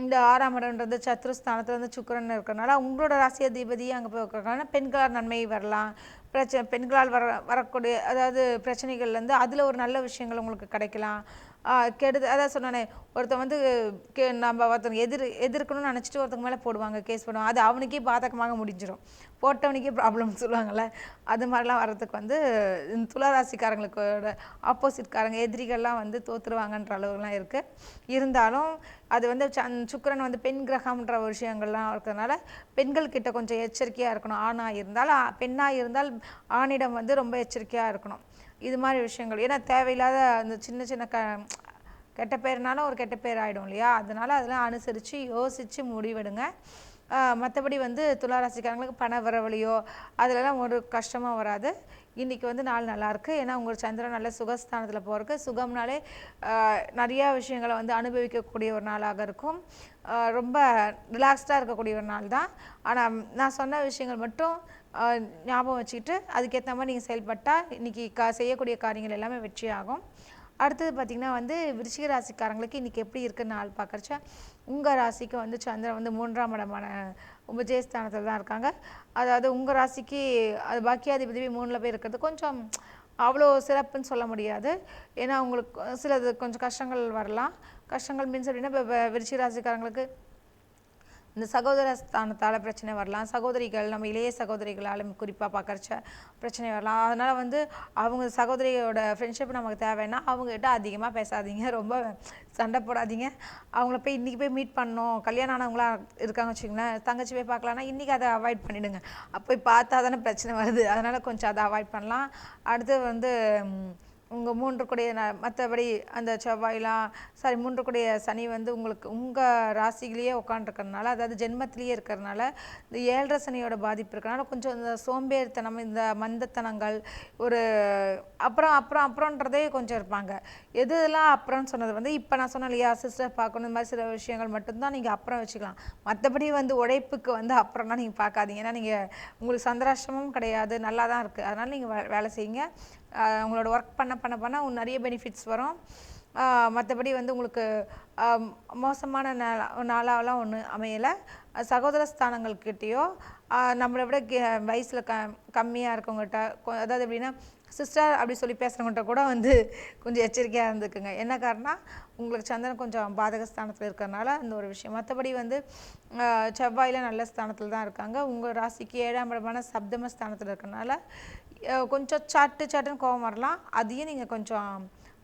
இந்த 6ஆம் இடம்ன்றது சத்ருஸ்தானத்தில் வந்து சுக்கிரன் இருக்கிறனால உங்களோட ராசி அதிபதி அங்கே போய் இருக்கிறதுனால பெண்களால் நன்மை வரலாம். பெண்களால் வரக்கூடிய அதாவது பிரச்சனைகள்லேருந்து அதில் ஒரு நல்ல விஷயங்கள் உங்களுக்கு கிடைக்கலாம். அதான் சொன்னானே, ஒருத்தன் வந்து நம்ம ஒருத்தங்க எதிர்க்கணும்னு நினச்சிட்டு ஒருத்தங்க மேலே போடுவாங்க, கேஸ் போடுவாங்க. அது அவனுக்கே பாதகமாக முடிஞ்சிடும், போட்டவனுக்கே ப்ராப்ளம்னு சொல்லுவாங்கள்ல. அது மாதிரிலாம் வர்றதுக்கு வந்து துளாராசிக்காரங்களுக்கோட ஆப்போசிட்காரங்க எதிரிகள்லாம் வந்து தோற்றுருவாங்கன்ற அளவுலாம் இருக்குது. இருந்தாலும் அது வந்து சுக்கிரன் வந்து பெண் கிரகம்ன்ற விஷயங்கள்லாம் இருக்கிறதுனால பெண்கள்கிட்ட கொஞ்சம் எச்சரிக்கையாக இருக்கணும். ஆணாக இருந்தால் பெண்ணாக இருந்தால் ஆணிடம் வந்து ரொம்ப எச்சரிக்கையாக இருக்கணும். இது மாதிரி விஷயங்கள், ஏன்னா தேவையில்லாத அந்த சின்ன கெட்ட பேர்னாலும் ஒரு கெட்ட பேர் ஆகிடும் இல்லையா. அதனால் அதெல்லாம் அனுசரித்து யோசித்து முடிவெடுங்க. மற்றபடி வந்து துளாராசிக்காரங்களுக்கு பண வரவழியோ அதிலலாம் ஒரு கஷ்டமாக வராது. இன்றைக்கி வந்து நாள் நல்லாயிருக்கு. ஏன்னா உங்கள் சந்திரன் நல்ல சுகஸ்தானத்தில் போகிறக்கு, சுகம்னாலே நிறையா விஷயங்களை வந்து அனுபவிக்கக்கூடிய ஒரு நாளாக இருக்கும். ரொம்ப ரிலாக்ஸ்டாக இருக்கக்கூடிய ஒரு நாள் தான். ஆனால் நான் சொன்ன விஷயங்கள் மட்டும் ஞாபகம் வச்சுக்கிட்டு அதுக்கேற்ற மாதிரி நீங்கள் செயல்பட்டால் இன்றைக்கி செய்யக்கூடிய காரியங்கள் எல்லாமே வெற்றியாகும். அடுத்தது பார்த்திங்கன்னா வந்து விருச்சிக ராசிக்காரங்களுக்கு இன்றைக்கி எப்படி இருக்குன்னு நாள் பார்க்குறச்சா, உங்கள் ராசிக்கு வந்து சந்திரன் வந்து 3ஆம் இடமான உபஜயஸ்தானத்தில் தான் இருக்காங்க. அதாவது உங்கள் ராசிக்கு அது பாக்கியாதிபதி 3ல் போய் இருக்கிறது கொஞ்சம் அவ்வளோ சிறப்புன்னு சொல்ல முடியாது. ஏன்னா உங்களுக்கு சிலது கொஞ்சம் கஷ்டங்கள் வரலாம். கஷ்டங்கள் மீன்ஸ் அப்படின்னா இப்போ விருச்சிக ராசிக்காரங்களுக்கு இந்த சகோதர ஸ்தானத்தால் பிரச்சனை வரலாம். சகோதரிகள் நம்ம இளைய சகோதரிகளால் குறிப்பாக பார்க்குறச்ச பிரச்சனை வரலாம். அதனால் வந்து அவங்க சகோதரியோட ஃப்ரெண்ட்ஷிப் நமக்கு தேவைன்னா அவங்ககிட்ட அதிகமாக பேசாதீங்க, ரொம்ப சண்டை போடாதீங்க. அவங்கள போய் இன்றைக்கி போய் மீட் பண்ணோம், கல்யாணம் ஆனவங்களாம் இருக்காங்க வச்சுங்களேன், தங்கச்சி போய் பார்க்கலான்னா இன்றைக்கி அதை அவாய்ட் பண்ணிவிடுங்க. அப்போ பார்த்தா தானே பிரச்சனை வருது. அதனால் கொஞ்சம் அதை அவாய்ட் பண்ணலாம். அடுத்து வந்து உங்கள் 3 கூடிய மற்றபடி அந்த செவ்வாயெலாம் 3 கூடிய சனி வந்து உங்களுக்கு உங்கள் ராசியிலேயே உட்காந்துருக்கறனால, அதாவது ஜென்மத்திலேயே இருக்கிறதுனால இந்த 7.5 சனியோட பாதிப்பு இருக்கிறனால கொஞ்சம் இந்த சோம்பேறித்தனம், இந்த மந்தத்தனங்கள், ஒரு அப்புறம்ன்றதே கொஞ்சம் இருப்பாங்க. எதுலாம் அப்புறம்னு சொன்னது வந்து இப்போ நான் சொன்னேன் இல்லையா, சிஸ்டர் பார்க்கணும், இந்த மாதிரி சில விஷயங்கள் மட்டும்தான் நீங்கள் அப்புறம் வச்சுக்கலாம். மற்றபடி வந்து உழைப்புக்கு வந்து அப்புறம்னா நீங்கள் பார்க்காதீங்க. ஏன்னா நீங்கள் உங்களுக்கு சந்திராஷ்டமும் கிடையாது, நல்லா தான் இருக்குது. அதனால் நீங்கள் வேலை செய்யுங்க. உங்களோட ஒர்க் பண்ண நிறைய பெனிஃபிட்ஸ் வரும். மற்றபடி வந்து உங்களுக்கு மோசமான நாளாலாம் ஒன்றும் அமையலை. சகோதர ஸ்தானங்கள்கிட்டயோ நம்மளை விட வயசில் கம்மியாக இருக்கவங்ககிட்ட, அதாவது எப்படின்னா சிஸ்டர் அப்படி சொல்லி பேசுகிறவங்கள்ட்ட கூட வந்து கொஞ்சம் எச்சரிக்கையாக இருந்துக்குங்க. என்ன காரணம், உங்களுக்கு சந்திரன் கொஞ்சம் பாதக ஸ்தானத்தில் இருக்கிறனால அந்த ஒரு விஷயம். மற்றபடி வந்து செவ்வாயில் நல்ல ஸ்தானத்தில் தான் இருக்காங்க. உங்கள் ராசிக்கு 7ஆம் இடமான சப்தம ஸ்தானத்தில் இருக்கிறனால கொஞ்சம் சட்டுன்னு கோபம் வரலாம். அதையும் நீங்கள் கொஞ்சம்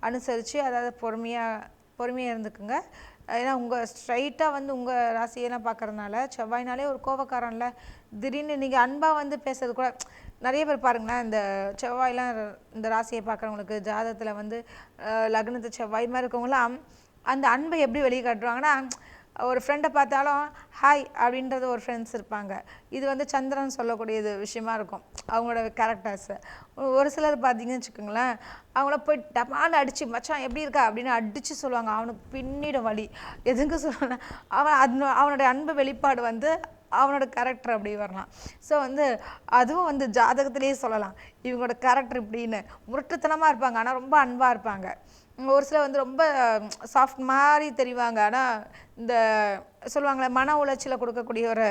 அனுசரித்து, அதாவது பொறுமையாக இருந்துக்குங்க. ஏன்னா உங்கள் ஸ்ட்ரைட்டாக வந்து உங்கள் ராசியெல்லாம் பார்க்குறதுனால செவ்வாய்னாலே ஒரு கோபக்காரன்ல, திடீர்னு நீங்கள் அன்பாக வந்து பேசுறது கூட நிறைய பேர் பாருங்களேன். இந்த செவ்வாயெலாம் இந்த ராசியை பார்க்குறவங்களுக்கு ஜாதகத்தில் வந்து லக்னத்து செவ்வாய் மாதிரி இருக்கவங்களாம் அந்த அன்பை எப்படி வெளியே காட்டுவாங்கன்னா, ஒரு ஃப்ரெண்டை பார்த்தாலும் ஹாய் அப்படின்றது ஒரு ஃப்ரெண்ட்ஸ் இருப்பாங்க. இது வந்து சந்திரன் சொல்லக்கூடியது விஷயமா இருக்கும் அவங்களோட கேரக்டர்ஸை. ஒரு சிலர் பார்த்தீங்கன்னு வச்சுக்கோங்களேன், அவங்கள போய் டமான்னு அடித்து மச்சான் எப்படி இருக்கா அப்படின்னு அடித்து சொல்லுவாங்க. அவனுக்கு பின்னிடும் வலி. எதுக்கு சொல்லுவாங்க, அவனுடைய அன்பு வெளிப்பாடு வந்து அவனோட கேரக்டர் அப்படி வரலாம். ஸோ வந்து அதுவும் வந்து ஜாதகத்திலேயே சொல்லலாம், இவங்களோட கேரக்டர் இப்படின்னு. முரட்டுத்தனமாக இருப்பாங்க, ஆனால் ரொம்ப அன்பாக இருப்பாங்க. ஒரு சிலர் வந்து ரொம்ப சாஃப்ட் மாதிரி தெரிவாங்க, ஆனால் இந்த சொல்லுவாங்களே மன உளைச்சலை கொடுக்கக்கூடிய ஒரு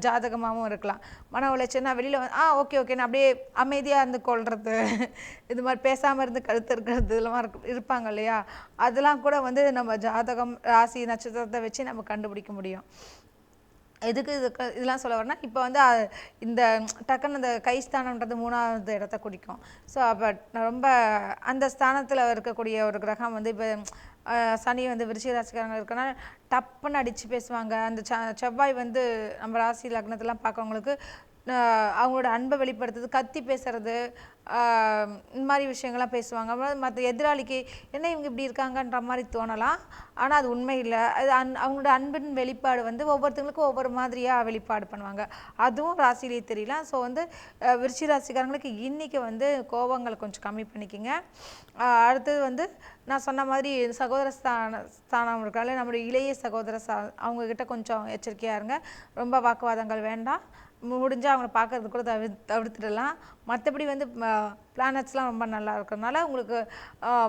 ஜாதகமாகவும் இருக்கலாம். மன உளைச்சல்னா வெளியில் வந்து ஓகேன்னு அப்படியே அமைதியாக இருந்து கொள்வது, இது மாதிரி பேசாமல் இருந்து கழுத்து இருக்கிறது, இதெல்லாம் இருப்பாங்க இல்லையா. அதெல்லாம் கூட வந்து நம்ம ஜாதகம், ராசி, நட்சத்திரத்தை வச்சு நம்ம கண்டுபிடிக்க முடியும். இதெல்லாம் சொல்ல வரேன்னா, இப்போ வந்து இந்த டக்குன்னு அந்த கைஸ்தானம்ன்றது 3ஆவது இடத்த குறிக்கும். ஸோ அப்போ ரொம்ப அந்த ஸ்தானத்தில் இருக்கக்கூடிய ஒரு கிரகம் வந்து இப்போ சனி வந்து விருச்சிக ராசிக்காரங்க இருக்கனால டப்புன்னு அடித்து பேசுவாங்க. அந்த செவ்வாய் வந்து நம்ம ராசி லக்னத்தெல்லாம் பார்க்கவங்களுக்கு அவங்களோட அன்பை வெளிப்படுத்துறது, கத்தி பேசுறது, இந்த மாதிரி விஷயங்கள்லாம் பேசுவாங்க. மற்ற எதிராளிக்கு என்ன இவங்க இப்படி இருக்காங்கன்ற மாதிரி தோணலாம், ஆனால் அது உண்மை இல்லை. அது அவங்களோட அன்பின் வெளிப்பாடு வந்து ஒவ்வொருத்தங்களுக்கும் ஒவ்வொரு மாதிரியாக வெளிப்பாடு பண்ணுவாங்க. அதுவும் ராசிலேயே தெரியலாம். ஸோ வந்து விருச்சிக ராசிக்காரங்களுக்கு இன்றைக்கி வந்து கோபங்களை கொஞ்சம் கம்மி பண்ணிக்கோங்க. அடுத்தது வந்து நான் சொன்ன மாதிரி சகோதர ஸ்தானம் இருக்கால, நம்மளுடைய இளைய சகோதர அவங்கக்கிட்ட கொஞ்சம் எச்சரிக்கையாக இருங்க. ரொம்ப வாக்குவாதங்கள் வேண்டாம். முடிஞ்சால் அவங்கள பார்க்கறது கூட தவிர்த்துடலாம். மற்றபடி வந்து பிளானட்ஸ்லாம் ரொம்ப நல்லா இருக்கிறதுனால உங்களுக்கு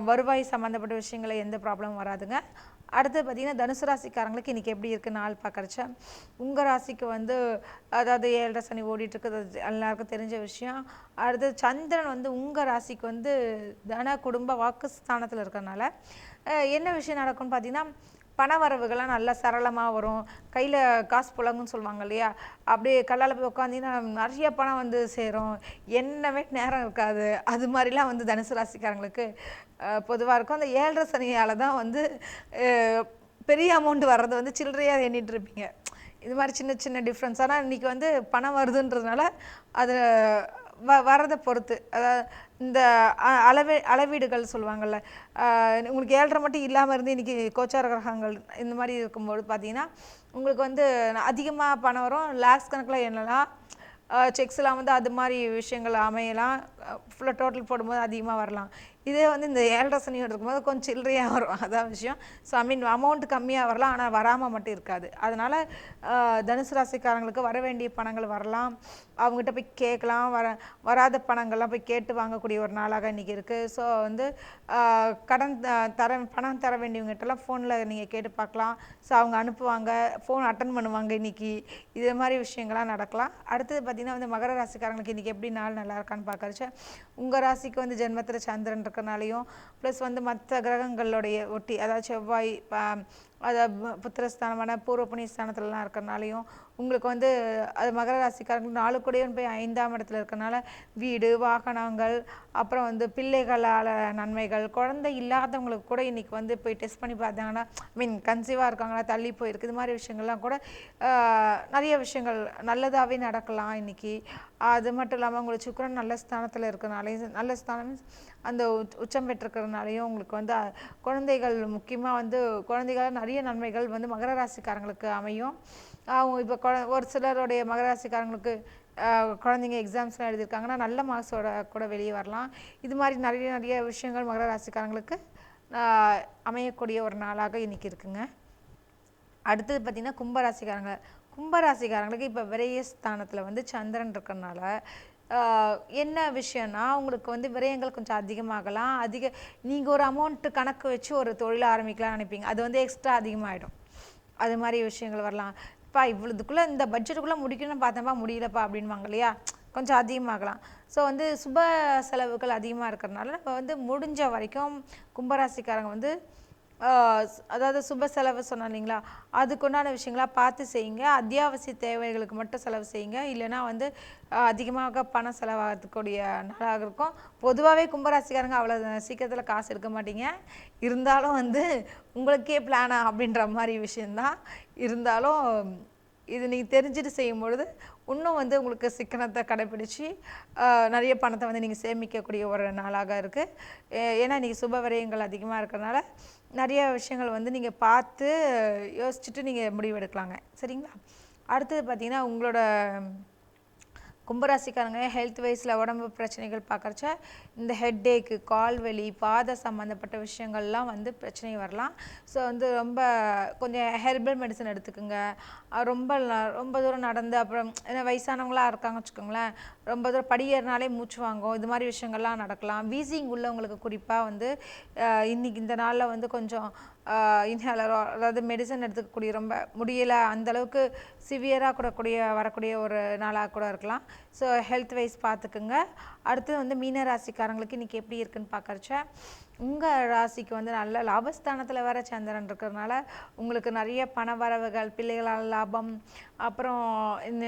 வருவாய் சம்மந்தப்பட்ட விஷயங்களை எந்த ப்ராப்ளமும் வராதுங்க. அடுத்து பார்த்திங்கன்னா தனுசு ராசிக்காரங்களுக்கு இன்றைக்கி எப்படி இருக்குது நாள் பார்க்குறச்ச, உங்கள் ராசிக்கு வந்து அதாவது 7.5 சனி ஓடிட்டுருக்குது, எல்லாருக்கும் தெரிஞ்ச விஷயம். அடுத்து சந்திரன் வந்து உங்கள் ராசிக்கு வந்து தன குடும்ப வாக்குஸ்தானத்தில் இருக்கிறதுனால என்ன விஷயம் நடக்கும்னு பார்த்திங்கன்னா, பண வரவுகள்லாம் நல்லா சரளமாக வரும். கையில் காசு புழங்குன்னு சொல்லுவாங்க இல்லையா, அப்படியே கல்லால் போய் உட்காந்திங்கன்னா நிறைய பணம் வந்து சேரும், என்னவே நேரம் இருக்காது. அது மாதிரிலாம் வந்து தனுசு ராசிக்காரங்களுக்கு பொதுவாக இருக்கும். அந்த 7.5 சனியால் தான் வந்து பெரிய அமௌண்ட் வர்றது வந்து சில்லறையாக எண்ணிட்டு இருப்பீங்க. இது மாதிரி சின்ன சின்ன டிஃப்ரென்ஸ். ஆனால் இன்றைக்கி வந்து பணம் வருதுன்றதுனால அது வரதை பொறுத்து, அதாவது இந்த அளவீடுகள் சொல்லுவாங்கள்ல, உங்களுக்கு 7.5 மட்டும் இல்லாமல் இருந்து இன்றைக்கி கோச்சார கிரகங்கள் இந்த மாதிரி இருக்கும்போது பார்த்தீங்கன்னா உங்களுக்கு வந்து அதிகமாக பணம் வரும். லேக்ஸ் கணக்கில் எண்ணலாம், செக்ஸ்லாம் வந்து அது மாதிரி விஷயங்கள் அமையலாம். ஃபுல்லாக டோட்டல் போடும்போது அதிகமாக வரலாம். இதே வந்து இந்த 7.5 சனியோடு இருக்கும்போது கொஞ்சம் சில்லறையாக வரும், அதான் விஷயம். ஸோ அமௌண்ட் கம்மியாக வரலாம், ஆனால் வராமல் மட்டும் இருக்காது. அதனால் தனுசு ராசிக்காரங்களுக்கு வர வேண்டிய பணங்கள் வரலாம், அவங்ககிட்ட போய் கேட்கலாம், வராத பணங்கள்லாம் போய் கேட்டு வாங்கக்கூடிய ஒரு நாளாக இன்றைக்கி இருக்குது. ஸோ வந்து பணம் தர வேண்டியவங்ககிட்டலாம் ஃபோனில் நீங்கள் கேட்டு பார்க்கலாம். ஸோ அவங்க அனுப்புவாங்க, ஃபோன் அட்டன் பண்ணுவாங்க இன்றைக்கி. இதே மாதிரி விஷயங்கள்லாம் நடக்கலாம். அடுத்தது பார்த்திங்கன்னா வந்து மகர ராசிக்காரங்களுக்கு இன்றைக்கி எப்படி நாள் நல்லா இருக்கான்னு பார்க்கறச்ச, உங்கள் ராசிக்கு வந்து ஜென்மத்தில் சந்திரன் இருக்கிறனாலையும் ப்ளஸ் வந்து மற்ற கிரகங்களுடைய ஒட்டி, அதாவது செவ்வாய் அதாவது புத்திரஸ்தானமான பூர்வ புண்ணிய ஸ்தானத்துலலாம் இருக்கிறனாலையும் உங்களுக்கு வந்து அது மகர ராசிக்காரங்களுக்கு 4 கூடயும் போய் 5ஆம் இடத்துல இருக்கிறனால வீடு வாகனங்கள், அப்புறம் வந்து பிள்ளைகளால் நன்மைகள், குழந்தை இல்லாதவங்களுக்கு கூட இன்றைக்கி வந்து போய் டெஸ்ட் பண்ணி பார்த்தாங்கன்னா கன்சீவாக இருக்காங்களா, தள்ளி போயிருக்கு, இது மாதிரி விஷயங்கள்லாம் கூட நிறைய விஷயங்கள் நல்லதாகவே நடக்கலாம் இன்றைக்கி. அது மட்டும் இல்லாமல் உங்களுக்கு சுக்கிரன் நல்ல ஸ்தானத்தில் இருக்கிறனாலையும், நல்ல ஸ்தானம் அந்த உச்சம் பெற்றிருக்கிறதுனாலையும் உங்களுக்கு வந்து குழந்தைகள், முக்கியமாக வந்து குழந்தைகளால் நிறைய நன்மைகள் வந்து மகர ராசிக்காரங்களுக்கு அமையும். அவங்க இப்போ ஒரு சிலருடைய மகர ராசிக்காரங்களுக்கு குழந்தைங்க எக்ஸாம்ஸ்லாம் எழுதியிருக்காங்கன்னா நல்ல மார்க்ஸோட கூட வெளியே வரலாம். இது மாதிரி நிறைய விஷயங்கள் மகர ராசிக்காரங்களுக்கு அமையக்கூடிய ஒரு நாளாக இன்றைக்கி இருக்குங்க. அடுத்தது பார்த்திங்கன்னா கும்பராசிக்காரங்களுக்கு இப்போ விரயஸ்தானத்தில் வந்து சந்திரன் இருக்கிறனால என்ன விஷயம்னா உங்களுக்கு வந்து விரயங்கள் கொஞ்சம் அதிகமாகலாம். நீங்கள் ஒரு அமௌண்ட்டு கணக்கு வச்சு ஒரு தொழில் ஆரம்பிக்கலாம்னு நினைப்பீங்க, அது வந்து எக்ஸ்ட்ரா அதிகமாகிடும். அது மாதிரி விஷயங்கள் வரலாம். இவ்வளோதுக்குள்ளே இந்த பட்ஜெட்டுக்குள்ளே முடிக்கணும்னு பார்த்தப்பா முடியலப்பா அப்படின்வாங்க இல்லையா, கொஞ்சம் அதிகமாகலாம். ஸோ வந்து சுப செலவுகள் அதிகமாக இருக்கிறதுனால நம்ம வந்து முடிஞ்ச வரைக்கும் கும்பராசிக்காரங்க வந்து அதாவது சுப செலவு சொன்னோம் இல்லைங்களா, அதுக்குண்டான விஷயங்களாக பார்த்து செய்யுங்க. அத்தியாவசிய தேவைகளுக்கு மட்டும் செலவு செய்யுங்க, இல்லைனா வந்து அதிகமாக பணம் செலவாகக்கூடிய நாளாக இருக்கும். பொதுவாகவே கும்பராசிக்காரங்க அவ்வளோ சீக்கிரத்தில் காசு எடுக்க மாட்டீங்க, இருந்தாலும் வந்து உங்களுக்கே பிளானா அப்படின்ற மாதிரி விஷயந்தான். இருந்தாலும் இது நீங்கள் தெரிஞ்சுட்டு செய்யும் பொழுது இன்னும் வந்து உங்களுக்கு சிக்கனத்தை கடைப்பிடிச்சு நிறைய பணத்தை வந்து நீங்கள் சேமிக்கக்கூடிய ஒரு நாளாக இருக்குது. ஏன்னா இன்றைக்கி சுப விரயங்கள் அதிகமாக இருக்கிறதுனால நிறைய விஷயங்கள் வந்து நீங்கள் பார்த்து யோசிச்சுட்டு நீங்கள் முடிவெடுக்கலாங்க, சரிங்களா. அடுத்தது பார்த்திங்கன்னா உங்களோட கும்பராசிக்காரங்க ஹெல்த் வைஸில் உடம்பு பிரச்சனைகள் பார்க்குறச்ச இந்த ஹெட்டேக்கு, கால்வலி, பாத சம்மந்தப்பட்ட விஷயங்கள்லாம் வந்து பிரச்சனை வரலாம். ஸோ வந்து ரொம்ப கொஞ்சம் ஹெர்பல் மெடிசன் எடுத்துக்கோங்க. ரொம்ப தூரம் நடந்து, அப்புறம் வயசானவங்களாக இருக்காங்க வச்சுக்கோங்களேன், ரொம்ப தூரம் படியேறினாலே மூச்சு வாங்கும், இது மாதிரி விஷயங்கள்லாம் நடக்கலாம். வீசிங் உள்ளவங்களுக்கு குறிப்பாக வந்து இன்றைக்கி இந்த நாளில் வந்து கொஞ்சம் இன்ஹேலரோ அதாவது மெடிசன் எடுத்துக்கக்கூடிய ரொம்ப முடியலை அந்தளவுக்கு சிவியராக வரக்கூடிய ஒரு நாளாக கூட இருக்கலாம். ஸோ ஹெல்த் வைஸ் பார்த்துக்குங்க. அடுத்தது வந்து மீன ராசிக்காரங்களுக்கு இன்றைக்கி எப்படி இருக்குன்னு பார்க்கறச்ச, உங்கள் ராசிக்கு வந்து நல்ல லாபஸ்தானத்தில் வேறு சந்திரன் இருக்கிறதுனால உங்களுக்கு நிறைய பண வரவுகள், பிள்ளைகளால் லாபம், அப்புறம் இந்த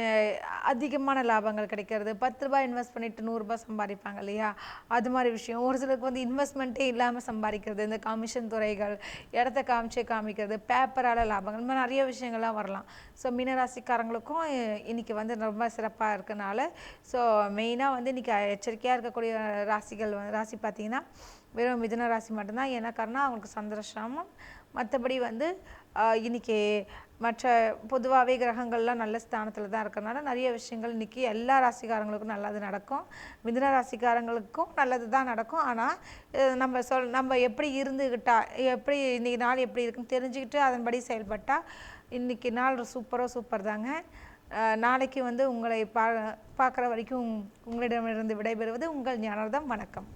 அதிகமான லாபங்கள் கிடைக்கிறது. 10 ரூபாய் இன்வெஸ்ட் பண்ணிவிட்டு 100 ரூபாய் சம்பாதிப்பாங்க இல்லையா, அது மாதிரி விஷயம். ஒரு சிலருக்கு வந்து இன்வெஸ்ட்மெண்ட்டே இல்லாமல் சம்பாதிக்கிறது, இந்த கமிஷன் துறைகள், இடத்த காமிக்கிறது, பேப்பரால் லாபங்கள், இந்த மாதிரி நிறைய விஷயங்கள்லாம் வரலாம். ஸோ மீனராசிக்காரங்களுக்கும் இன்றைக்கி வந்து ரொம்ப சிறப்பாக இருக்கனால, ஸோ மெயினாக வந்து இன்றைக்கி எச்சரிக்கையாக இருக்கக்கூடிய ராசி பார்த்திங்கன்னா வெறும் மிதுன ராசி மட்டும்தான். ஏன்னா காரணம் அவங்களுக்கு சந்திரசிரமம். மற்றபடி வந்து இன்றைக்கி மற்ற பொதுவாகவே கிரகங்கள்லாம் நல்ல ஸ்தானத்தில் தான் இருக்கிறனால நிறைய விஷயங்கள் இன்றைக்கி எல்லா ராசிக்காரங்களுக்கும் நல்லது நடக்கும். மிதுன ராசிக்காரங்களுக்கும் நல்லது தான் நடக்கும். ஆனால் நம்ம எப்படி எப்படி இன்றைக்கி நாள் எப்படி இருக்குன்னு தெரிஞ்சுக்கிட்டு அதன்படி செயல்பட்டால் இன்றைக்கி நாள் சூப்பர் தாங்க. நாளைக்கு வந்து உங்களை பார்க்குற வரைக்கும் உங்களிடமிருந்து விடைபெறுவது உங்கள் ஞானர்தம். வணக்கம்.